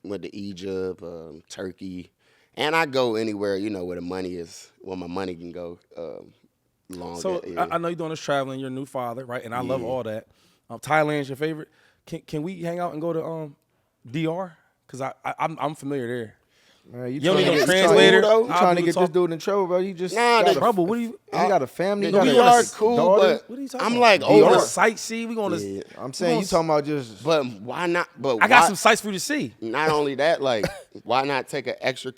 went to Egypt, Turkey, and I go anywhere where the money is, where my money can go. Long. So I know you're doing this traveling. You're a new father, right? And I love all that. Thailand's your favorite. Can we hang out and go to DR? Because I'm familiar there. Man, You don't need trying no to- translator. You I'll trying to do get the this talk. dude in trouble, bro? You just Nah, got the- Trouble? What do you? he got a family. The He got DR a is cool, daughter. but What are you talking I'm about? like We over. gonna sightsee. We gonna. Yeah, I'm saying you talking about just. But why not? But I got why- some sights for you to see. Not only that, like, why not take an extra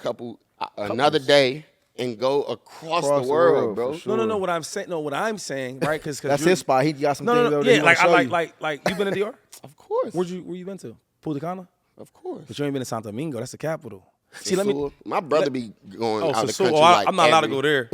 another day and go across Across the the world, world, bro? for sure. No. What I'm saying, right? Because That's his spot. He got some No, things no. over there. Yeah, he wanna show you. like you been to DR? Of course. Where you been to? Punta Cana? Of course. But you ain't been to Santo Domingo. That's the capital. See, let me. My brother be going out the so country like I'm not allowed to go there.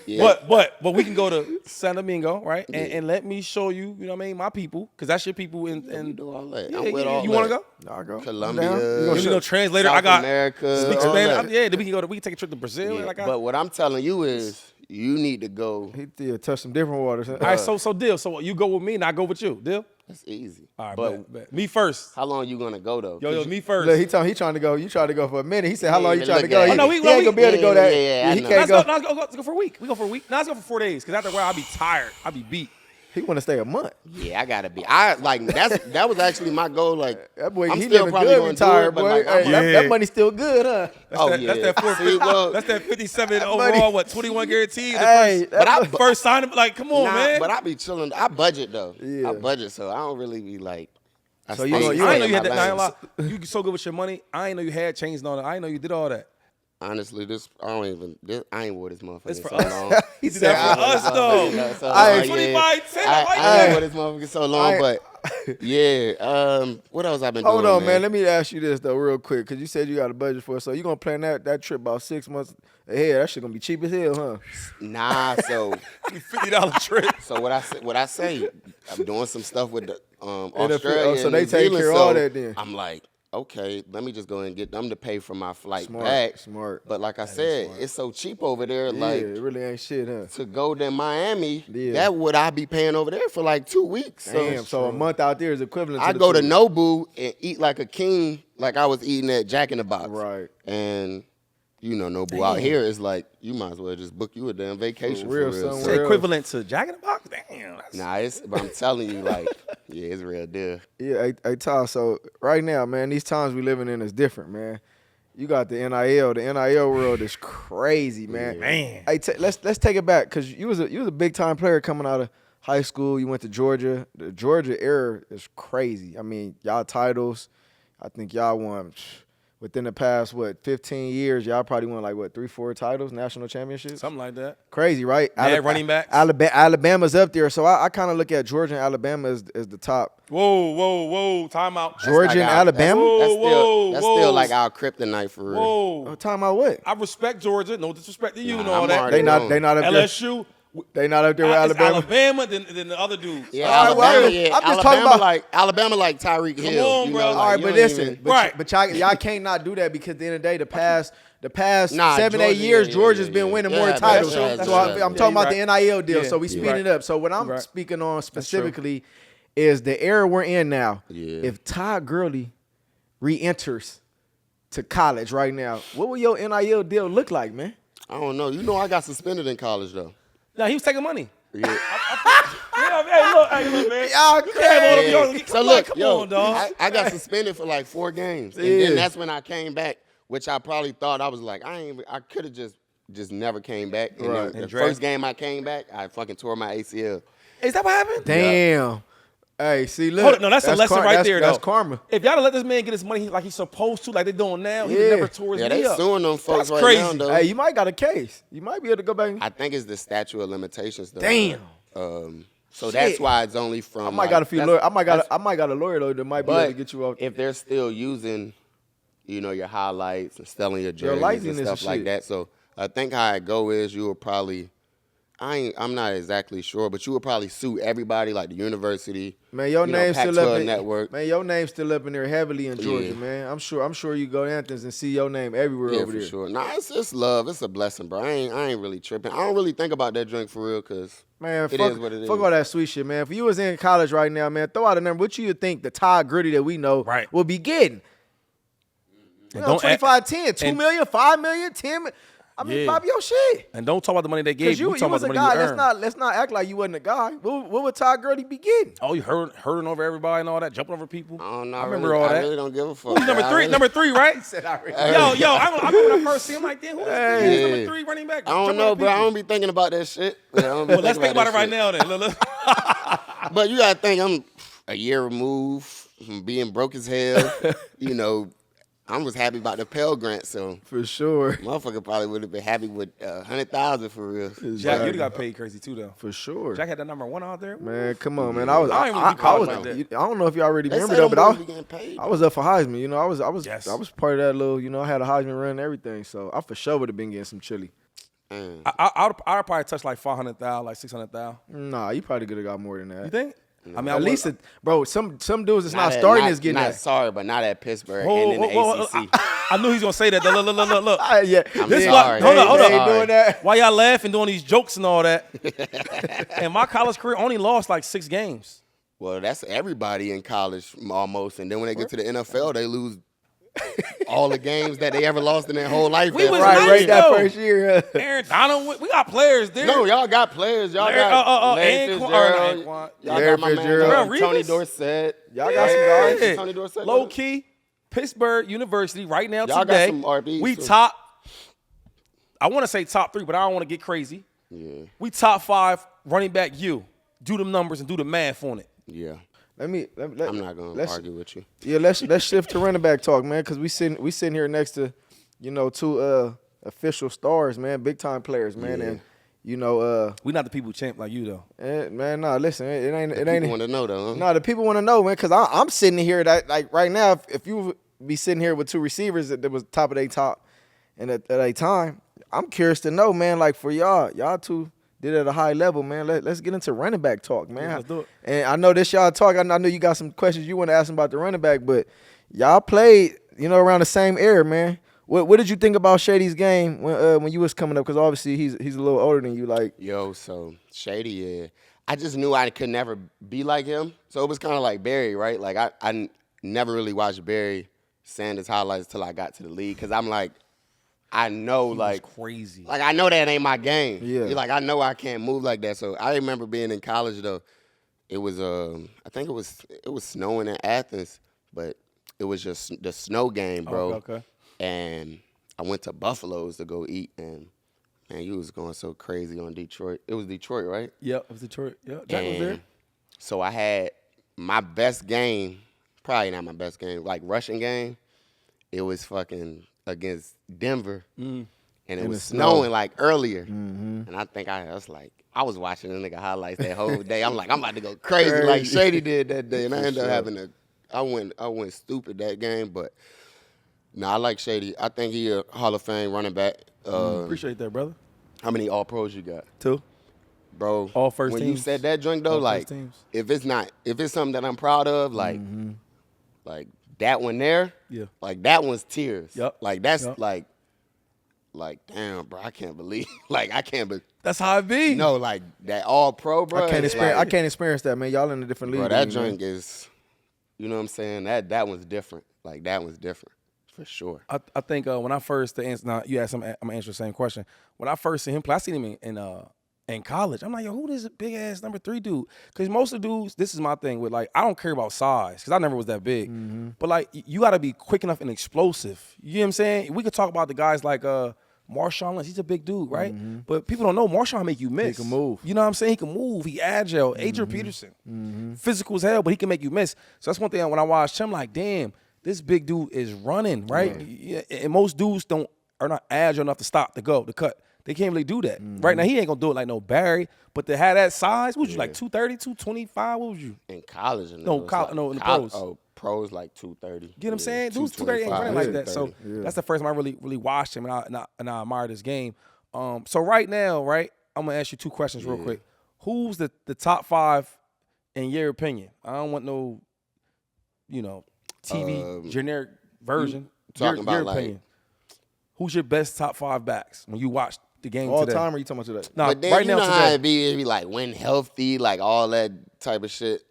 Yeah. But we can go to San Domingo, right? And let me show you, you know what I mean, my people, because that's your people. We And do all that. yeah, I'm with all you that. want to go? No, I go. Colombia, You know, translator. South I got America, speak all Spanish. that. Yeah, then we can go. We can take a trip to Brazil. Yeah, Like but what I'm telling you is, you need to go. He did touch some different waters. all right, so deal. So you go with me, and I go with you. Deal. That's easy. All right, but bet. Me first. how long you gonna go though? Yo, me first. Look, he trying to go. You trying to go for a minute. He said, "How long you even trying to look go?" at He, it. Oh, no, he ain't gonna be able to go that. Yeah, he I know. can't go. Let's go for a week. We go for a week. Now let's go for 4 days, because after a while I'll be tired. I'll be beat. He want to stay a month. Yeah, I gotta be. That was actually my goal. Like That boy, I'm he still living probably good gonna retired, do it, boy. but like, Hey, that money's still good, huh? That's that 450. See, well, That's that 57 money- overall. What 21 guaranteed? Hey, First sign. Like, come on, man. but I be chilling. I budget though. Yeah. I budget, so I don't really be like. So stay- you I ain't ain't know stay in you had my that. I ain't lane. lie. You so good with your money. I ain't know you had changed on it. I ain't know you did all that. Honestly, I ain't wore this motherfucker It's in for so us. long. He did that for us though. I- 25-10. I like I that. ain't wore this motherfucker so long, but yeah. What else I've been doing? Hold on, man. Let me ask you this though, real quick, because you said you got a budget for it. So you gonna plan that trip about 6 months ahead? That shit gonna be cheap as hell, huh? Nah, so $50 trip. so what I say, I'm doing some stuff with the NFL, Australia. so and they New take Zealand, care of all so that then. I'm like, okay, let me just go and get them to pay for my flight Smart, back. smart. But like I said, it's so cheap over there. Yeah, Like it really ain't shit, huh? to go to Miami, Yeah. that would I be paying over there for like 2 weeks. Damn. So a month out there is equivalent. I to the go to two. Nobu and eat like a king, like I was eating at Jack in the Box. Right. And you know, Nobu out here is like, you might as well just book you a damn vacation For real, for real. son, So- real. Equivalent to Jack in the Box. Damn. That's, but I'm telling you, like, yeah, it's real deal. Yeah, hey Todd. So right now, man, these times we living in is different, man. You got the NIL. The NIL world is crazy, man. Man. Hey, let's take it back, because you was a big time player coming out of high school. You went to Georgia. The Georgia era is crazy. I mean, y'all titles. I think y'all won within the past 15 years. Y'all probably won like 3-4 titles, national championships. something like that. Crazy, right? Mad running backs. Alabama's up there, so I kind of look at Georgia and Alabama as the top. Whoa. Time out. Georgia and Alabama. That's Whoa. still like our kryptonite for real. Whoa. Oh, time out what? I respect Georgia. No disrespect to you and Nah, all I'm that. already They not up there. LSU. They not up there with It's Alabama. Alabama, then the other dudes. Yeah, All right, Alabama, well, yeah. I'm just talking about- Alabama like Tyreek Hill. on, you bro. know, All like, All right, you but don't listen, even- Right. but y'all can't not do that, because at the end of the day, the past Nah, 7-8 Georgia, years, yeah, Georgia's yeah, been yeah. winning Yeah, more that's titles. right, that's So right. I'm talking about you're the NIL deal. Yeah, So we you're speeding it up. So what I'm Right. speaking on specifically is the era we're in now. Yeah. If Todd Gurley re-enters to college right now, what will your NIL deal look like, man? I don't know. You know, I got suspended in college though. Now he was taking money. Yeah. Yeah, hey, look, man. Y'all You can't have all them crazy. young- So look, come yo, on, dog. I got suspended for like 4 games, and Yeah. then that's when I came back, which I probably thought I was like, I could have just never came back. And Right. then the And dragged. first game I came back, I fucking tore my ACL. Is that what happened? Damn. Hey, see, look. Hold on, no, that's a lesson right there, That's though. karma. If y'all let this man get his money like he's supposed to, like they doing now, he Yeah. never tore his Yeah, knee they up. suing them folks That's right crazy. now, though. Hey, you might got a case. You might be able to go back. I think it's the statute of limitations, though. Damn. So Shit. that's why it's only from. I might got a few that's- lawyers. I might got a lawyer though that might be able to But get you off. if they're still using, your highlights and selling your jerseys likeness and and stuff like shit. that, so I think how it go is you will probably, I'm not exactly sure, but you will probably sue everybody like the university. Man, your name's still Pac-12 up in network. Man, your name's still up in there heavily in Georgia, Yeah. man. I'm sure you go to Anthony's and see your name everywhere Yeah, over for there. sure. Nah, it's love. It's a blessing, bro. I ain't really tripping. I don't really think about that drink for real, cause Man, it fuck, is what it fuck is. all that sweet shit, man. If you was in college right now, man, throw out a number. What you would think the Todd Gurley that we know Right. will be getting? And You know, don't 25, 10, 2 and- million, 5 million, 10 million. I mean, Yeah. pop your shit. And don't talk about the money they gave Because you. you We talking was about a the money guy. you earned. Let's not act like you wasn't a guy. What would Todd Gurley be getting? Oh, you hurting over everybody and all that, jumping over people. I don't know. I remember all I that. really don't give a fuck. Who's number bro. I three? really- Number 3, right? Yo, I remember when I first see him like, damn, who's Yeah. number 3 running back? I don't Jumping know, over bro. I people. don't be thinking about that shit. Yeah, I don't be Well, let's think about it that right shit. now then. Look. But you gotta think I'm a year removed from being broke as hell. I was happy about the Pell Grant, so For sure. motherfucker probably would have been happy with 100,000 for real. Jack, you got paid crazy too, though. For sure. Jack had that number 1 out there. Man, come on, man. I ain't really be college like I that. don't know if you already They remember say though, them but boys be getting paid. I was up for Heisman. You know, I was Yes. I was part of that little. You know, I had a Heisman run and everything, so I for sure would have been getting some chili. Man. I'd probably touch like 500,000, like 600,000. Nah, you probably could have got more than that. You think? I mean, At least, bro. Some dudes that's not starting is getting not that. sorry, but not at Pittsburgh and in the ACC. I knew he was gonna say that. Look. Yeah, I'm This sorry. why- hold up, hold They up. ain't doing that. Why y'all laughing doing these jokes and all that? And my college career only lost like 6 games. Well, that's everybody in college almost, and then when they get to the NFL, they lose all the games that they ever lost in their whole life. We was Right, nice, right. That though. first year. Aaron Donald, we got players there. No, y'all got players. Y'all got Larry Fitzgerald. Y'all Larry got my man Fitzgerald. Tony Reeves? Dorsett. Y'all got some guys. Yeah. Tony Dorsett. Low key, Pittsburgh University right now Y'all got today. some RBs we too. top. I want to say top 3, but I don't want to get crazy. Yeah, We top 5 running back. You do them numbers and do the math on it. yeah. I'm I'm not gonna argue with you. Yeah, let's shift to running back talk, man, because we sitting here next to, you know, 2 official stars, man, big time players, man, Yeah. and you know, We not the people champ like you though. man, nah, listen, it ain't People want to know though. Huh? No, the people want to know, man, because I'm sitting here that like right now, if you be sitting here with 2 receivers that was top of their top, and at a time, I'm curious to know, man, like for y'all 2 did at a high level, man. Let's get into running back talk, man. Yeah, let's do it. And I know this y'all talk. I know you got some questions you want to ask him about the running back, but y'all played, you know, around the same era, man. What did you think about Shady's game when you was coming up? Because obviously he's a little older than you. Like, Yo, so Shady, yeah. I just knew I could never be like him. So it was kind of like Barry, right? Like I never really watched Barry Sanders highlights till I got to the league because I'm like, I know, like Crazy. Like, I know that ain't my game. Yeah. Like, I know I can't move like that. So, I remember being in college, though. It was, I think it was snowing in Athens, but it was just the snow game, bro. Okay. And I went to Buffalo's to go eat, and, man, you was going so crazy on Detroit. It was Detroit, right? Yep, it was Detroit. Yep, Jack was there. And so, I had my best game, probably not my best game, like rushing game. It was fucking against Denver, and it was snowing like earlier. And I think I was watching the nigga highlights that whole day. I'm like, I'm about to go crazy like Shady did that day, and I ended up having I went stupid that game, but no, I like Shady. I think he a Hall of Fame running back. Appreciate that, brother. How many All Pros you got, 2. bro? All first when teams. you said that joint though, All like first teams. if it's something that I'm proud of, like that one there, Yeah. like that one's tears. Yup. Like that's Yup. like damn, bro, I can't believe, like I can't believe. That's how it be. No, like that All Pro, bro. I can't it's experience. like, I can't experience that, man. Y'all in a different league. Bro, than that me, man. joint is, you know what I'm saying? That one's different. Like that one's different for sure. I think when I first to answer, now you asked him, I'm gonna answer the same question. When I first seen him play, I seen him in college. I'm like, yo, who this big ass number 3 dude? Because most of the dudes, this is my thing with like, I don't care about size because I never was that big. But like, you got to be quick enough and explosive. You know what I'm saying? We could talk about the guys like Marshawn Lynch. He's a big dude, right? But people don't know Marshawn make you miss. He can move. You know what I'm saying? He can move. He agile. Adrian Peterson, physical as hell, but he can make you miss. So that's one thing when I watched him, like, damn, this big dude is running, right? Yeah. And most dudes are not agile enough to stop, to go, to cut. They can't really do that. Right now, he ain't gonna do it like no Barry, but to have that size, what was you like 230, 225? What was you? In college, and No, those, no, in the col- pros. Oh, pros like 230. Get what I'm saying? Dudes 230 ain't running like that. So 230. that's the first time I really watched him, and I admire this game. So right now, right, I'm gonna ask you 2 questions real quick. Who's the top 5 in your opinion? I don't want no, TV generic version. talking about, your like- opinion. Who's your best top 5 backs when you watch the game all today? time, or you talking about today? Nah, But then right you now know how today. it be like when healthy, like all that type of shit.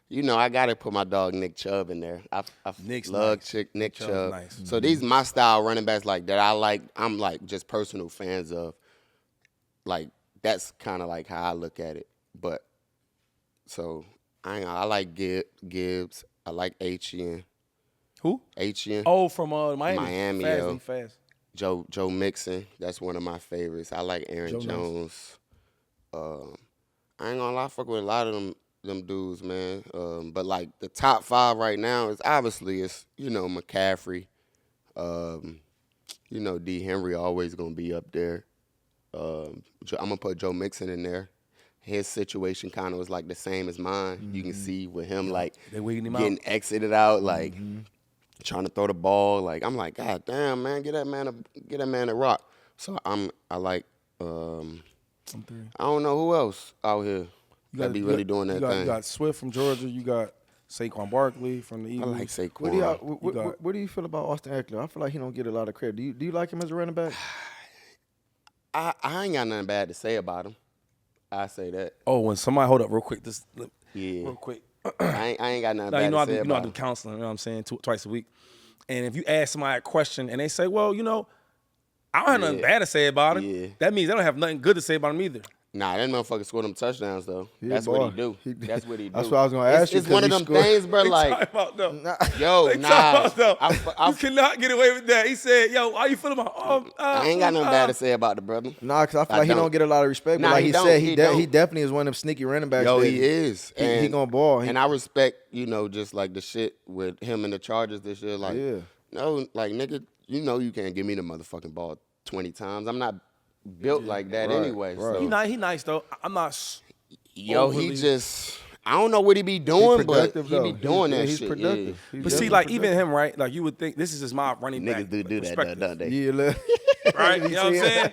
You know, I gotta put my dog Nick Chubb in there. I Nick's love nice. Nick Chubb's Chubb. nice. So these my style running backs like that I like. I'm like just personal fans of. Like that's kind of like how I look at it. But so I like Gibbs. I like Etienne. Who? Etienne. Oh, from Miami. Miami, Fast, yo. he fast. Joe Mixon. That's one of my favorites. I like Aaron Joe Jones. I ain't gonna lie, I fuck with a lot of them dudes, man. But like the top 5 right now is obviously McCaffrey. You know, D. Henry always gonna be up there. I'm gonna put Joe Mixon in there. His situation kind of was like the same as mine. You can see with him like They weeding him getting out. exited out, like trying to throw the ball. Like I'm like, God damn, man, get that man a rock. So I like I don't know who else out here that be really doing that thing. You got Swift from Georgia. You got Saquon Barkley from the I Eagles. like Saquon. What do you feel about Austin Eckler? I feel like he don't get a lot of credit. Do you like him as a running back? I ain't got nothing bad to say about him. I say that. Oh, when somebody hold up real quick, Yeah. real quick. I ain't got nothing Now, bad to say I about do him. counseling. You know what I'm saying? Twice a week. And if you ask somebody a question and they say, well, you know, I don't have nothing bad to say about him. Yeah. That means they don't have nothing good to say about him either. Nah, that motherfucker scored them touchdowns though. That's boy. what he do. That's what he do. That's what I was gonna ask you, It's 'cause one of he them scored. things, bro. Like, Talk about though. yo, They nah. talk about though. I You cannot get away with that. He said, yo, how you feel about I ain't got nothing bad to say about the brother. Nah, because I feel I like he don't. don't get a lot of respect. But Nah, like he he don't. said, He he don't. definitely is one of them sneaky running backs. Yo, that he is. He gonna ball. And I respect, you know, just like the shit with him and the Chargers this year. Like, Yeah. no, like, nigga, you know you can't give me the motherfucking ball 20 times. I'm not built like that Right, anyway. right. So, He nice though. I'm not. yo, he overly- just, I don't know what he be doing, but productive, he though. be doing that He's shit. productive. Yeah. He's But see, definitely like even productive. him, right? Like you would think this is just my running back. Niggas do that, perspective, don't they? Yeah, look. right? You know what I'm saying?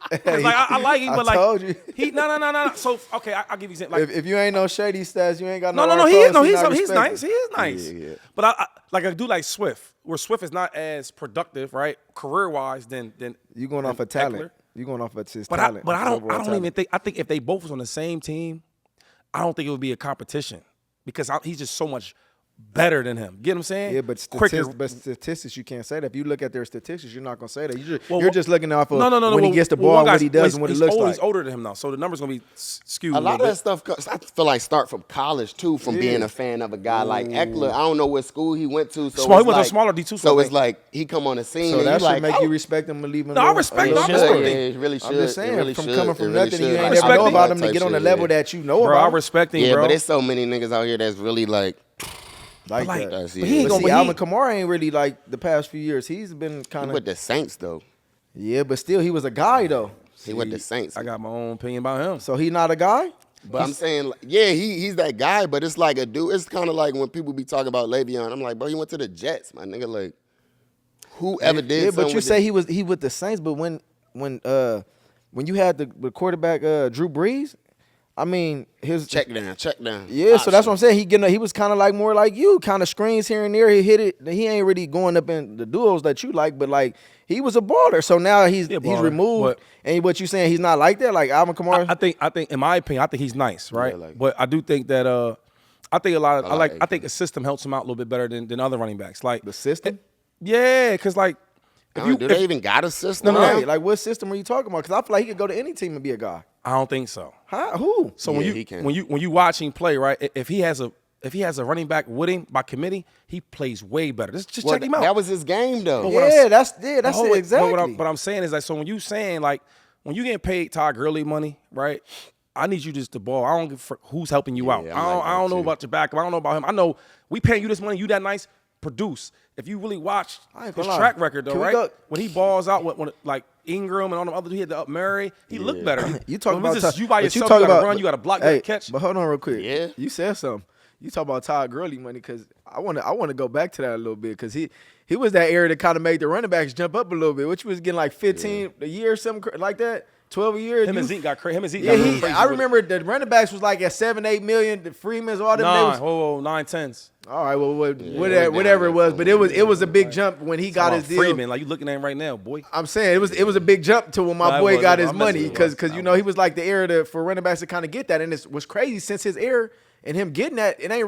'Cause, like I like him, I but like told you. he no. So okay, I'll give you example. Like If you ain't no shady stats, you ain't got no. no, hard he is clothes, not he's nice. respected. He is nice. Yeah. But I do like Swift, where Swift is not as productive, right, career wise than You going off than of talent. Eckler. You going off of his But talent. I his don't overall even talent. think. I think if they both was on the same team, I don't think it would be a competition because he's just so much better than him. Get what I'm saying? Yeah, but statistics, you can't say that. If you look at their statistics, you're not gonna say that. You're just looking off of when he gets the ball, what he does, and what it looks like. He's older than him now, so the number's gonna be skewed. A lot of little that stuff, I feel like start from college too, from being a fan of a guy like Eckler. I don't know what school he went to. So Small- he it's went to a like, smaller D2 school, So I it's think. like he come on the scene So and that you should like, make oh, you respect him and leave him No, I alone. respect It him. I'm should. respecting yeah, him. it really should. I'm just It saying, really from should. coming It from really nothing, you should. ain't I never respect know him. about him to Type get on the shit, level yeah. that you know Bro, I about. respect him, Yeah, bro. but there's so many niggas out here that's really like, Like like- that. that's, But he ain't But gonna- see, Alvin Kamara ain't really like the past few years. He's been kind with of the Saints though. yeah, but still, he was a guy though. He with the Saints. I got my own opinion about him. So he not a guy. But I'm saying, like, yeah, he's that guy, but it's like a dude. It's kind of like when people be talking about Le'Veon. I'm like, bro, he went to the Jets, my nigga. Like, whoever did Yeah, something but you with say the- he with the Saints, but when you had the quarterback Drew Brees, I mean his check down. Yeah, so that's what I'm saying. He was kind of like more like you, kind of screens here and there. He hit it. He ain't really going up in the duels that you like, but like he was a baller. So now he's He a baller, removed. And what you saying? He's not like that. Like Alvin Kamara. I think, in my opinion, I think he's nice, right? Yeah, like- but I do think that I think a lot of I like I think the system helps him out a little bit better than other running backs. Like the system. yeah, because like Do they even got a system? No, now? Right. Like what system are you talking about? Because I feel like he could go to any team and be a guy. I don't think so. Huh? Who? So Yeah, when he can. you watch him play, right? If he has a running back with him by committee, he plays way better. Just Well, check him out. that was his game though. But what I'm Yeah, s- that's Hold it it. exactly. But I'm saying is like, so when you saying like, when you getting paid Todd Gurley money, right? I need you just to ball. I don't give a who's helping you out. I'm like I don't that know too. about your backup. I don't know about him. I know we paying you this money. You that nice. Produce. If you really watch I ain't his gonna lie. track record, though, Can we right? go- When he balls out, when like Ingram and all them other, he had the Murray. He looked better. You talking When about it's just you by but yourself. talk You got to about- run. You got to block. You Hey, got to catch. but hold on real quick. Yeah. You said something. You talk about Todd Gurley money because I want to go back to that a little bit because he was that area that kind of made the running backs jump up a little bit, which was getting like 15 a year or something like that, 12 a year. Him and You- Zeke got crazy. Him and Zeke Yeah, got real crazy I with it. remember the running backs was like at 7-8 million. The Freemans, all them. they was- 9-10s. all right, well, down whatever it was, but it somewhere. was a big jump when he got his deal. Freeman, like you looking at him right now, boy. I'm saying it was a big jump to when my Nah, it boy was, got it his was. money I'm messing with because you. you know he was like the era for running backs to kind of get that, and it was crazy since his era and him getting that it ain't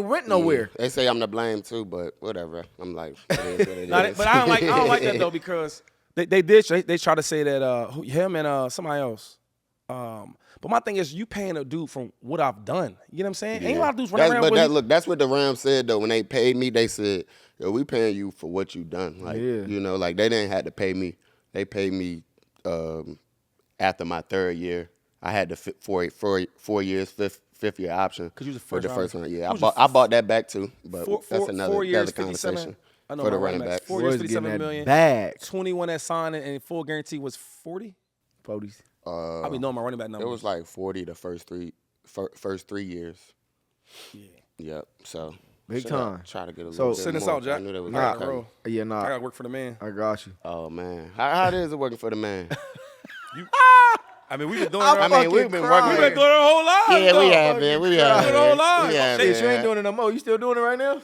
went nowhere. They say I'm to blame too, but whatever. I'm like, it is what it Nah, is. but I don't like that though because they try to say that him and somebody else. But my thing is, you paying a dude from what I've done. You know what I'm saying? Ain't a lot of dudes running around with Look, that's what the Rams said though. When they paid me, they said, "Yo, we paying you for what you done." Like, Yeah. you know, like they didn't have to pay me. They paid me after my third year. I had the 4 years, fifth year option. 'Cause you was a for the first first rounder. one. Yeah, You was I bought that back too. But Four that's another years, conversation. I know for my the running backs. backs. 4 years, Boys getting 57 that million. bag. 21 that signed and full guarantee was 40. 40s. I be knowing my running back numbers. It was like 40 the first 3 years. Yeah. Yep. So Big should time. Try to get a So- little bit Send us more. out, Jack. I knew they was I gonna gotta cut roll. me. Yeah, I nah. gotta work for the man. I got you. Oh man, how is it working for the man? I mean, we've been doing I'm it. I mean, fucking we've been crying. We've working. been doing it our whole lives. Yeah, we though. have been. We Doing have it our whole been. lives. We have Shit, you been. ain't doing it no more. You still doing it right now?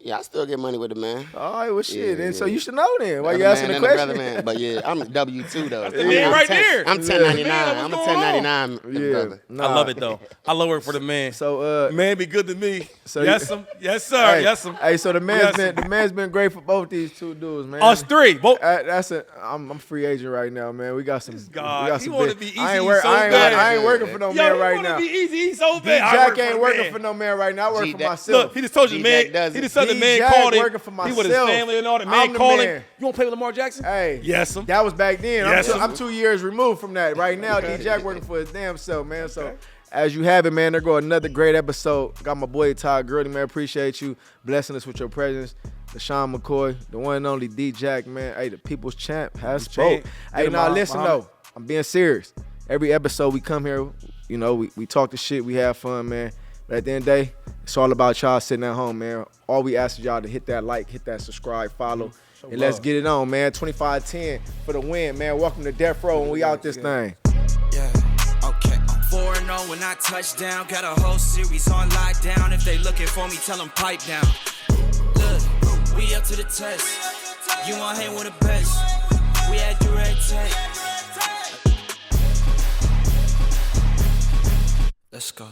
Yeah, I still get money with the man. All right, well, shit. Yeah, And so yeah. you should know then. Why The you other asking man the and question? brother man. But yeah, I'm W-2 though. the man right there. I'm Yeah. 1099. Man, I'm a what's going on? 1099 brother. Nah. I love it though. I love working for the man. So, Man be good to me. So yes, yes, sir. hey, Yes, sir. Hey, so the Yes, man's been great for both these two dudes, man. Us three. Both. I'm free agent right now, man. We got some. God, we got he some wanna big- be easy I ain't, so I ain't, bad. I ain't working for no Yo, man he right wanna now. be easy. He's so bad. I work DJacc ain't for working man. for no man right now. I work for DJacc myself. Look, he just told you, man. DJacc does He it. just said the man DJacc called him. working for He with his myself. family and all. The I'm man the calling. man. You want to play with Lamar Jackson? Hey, Yes, sir. that was back then. Yes, sir. I'm 2 years removed from that. Right now, DJacc working for his damn self, man. So, as you have it, man, there go another great episode. Got my boy Todd Gurley, man. Appreciate you blessing us with your presence. Lesean McCoy, the one and only DJacc, man. Hey, the people's champ has spoke. champ. Hey, Get him now out, listen Muhammad. though. I'm being serious. Every episode we come here, you know, we talk the shit, we have fun, man. But at the end of the day, it's all about y'all sitting at home, man. All we ask is y'all to hit that like, hit that subscribe, follow, and let's get it on, man. 25-10 for the win, man. Welcome to Death Row, and we out this thing. Yeah, okay. 4-0 when I touch down. Got a whole series on lockdown. If they looking for me, tell them pipe down. Look, we up to the test. You want hang with the best. We had DJacc. Let's go.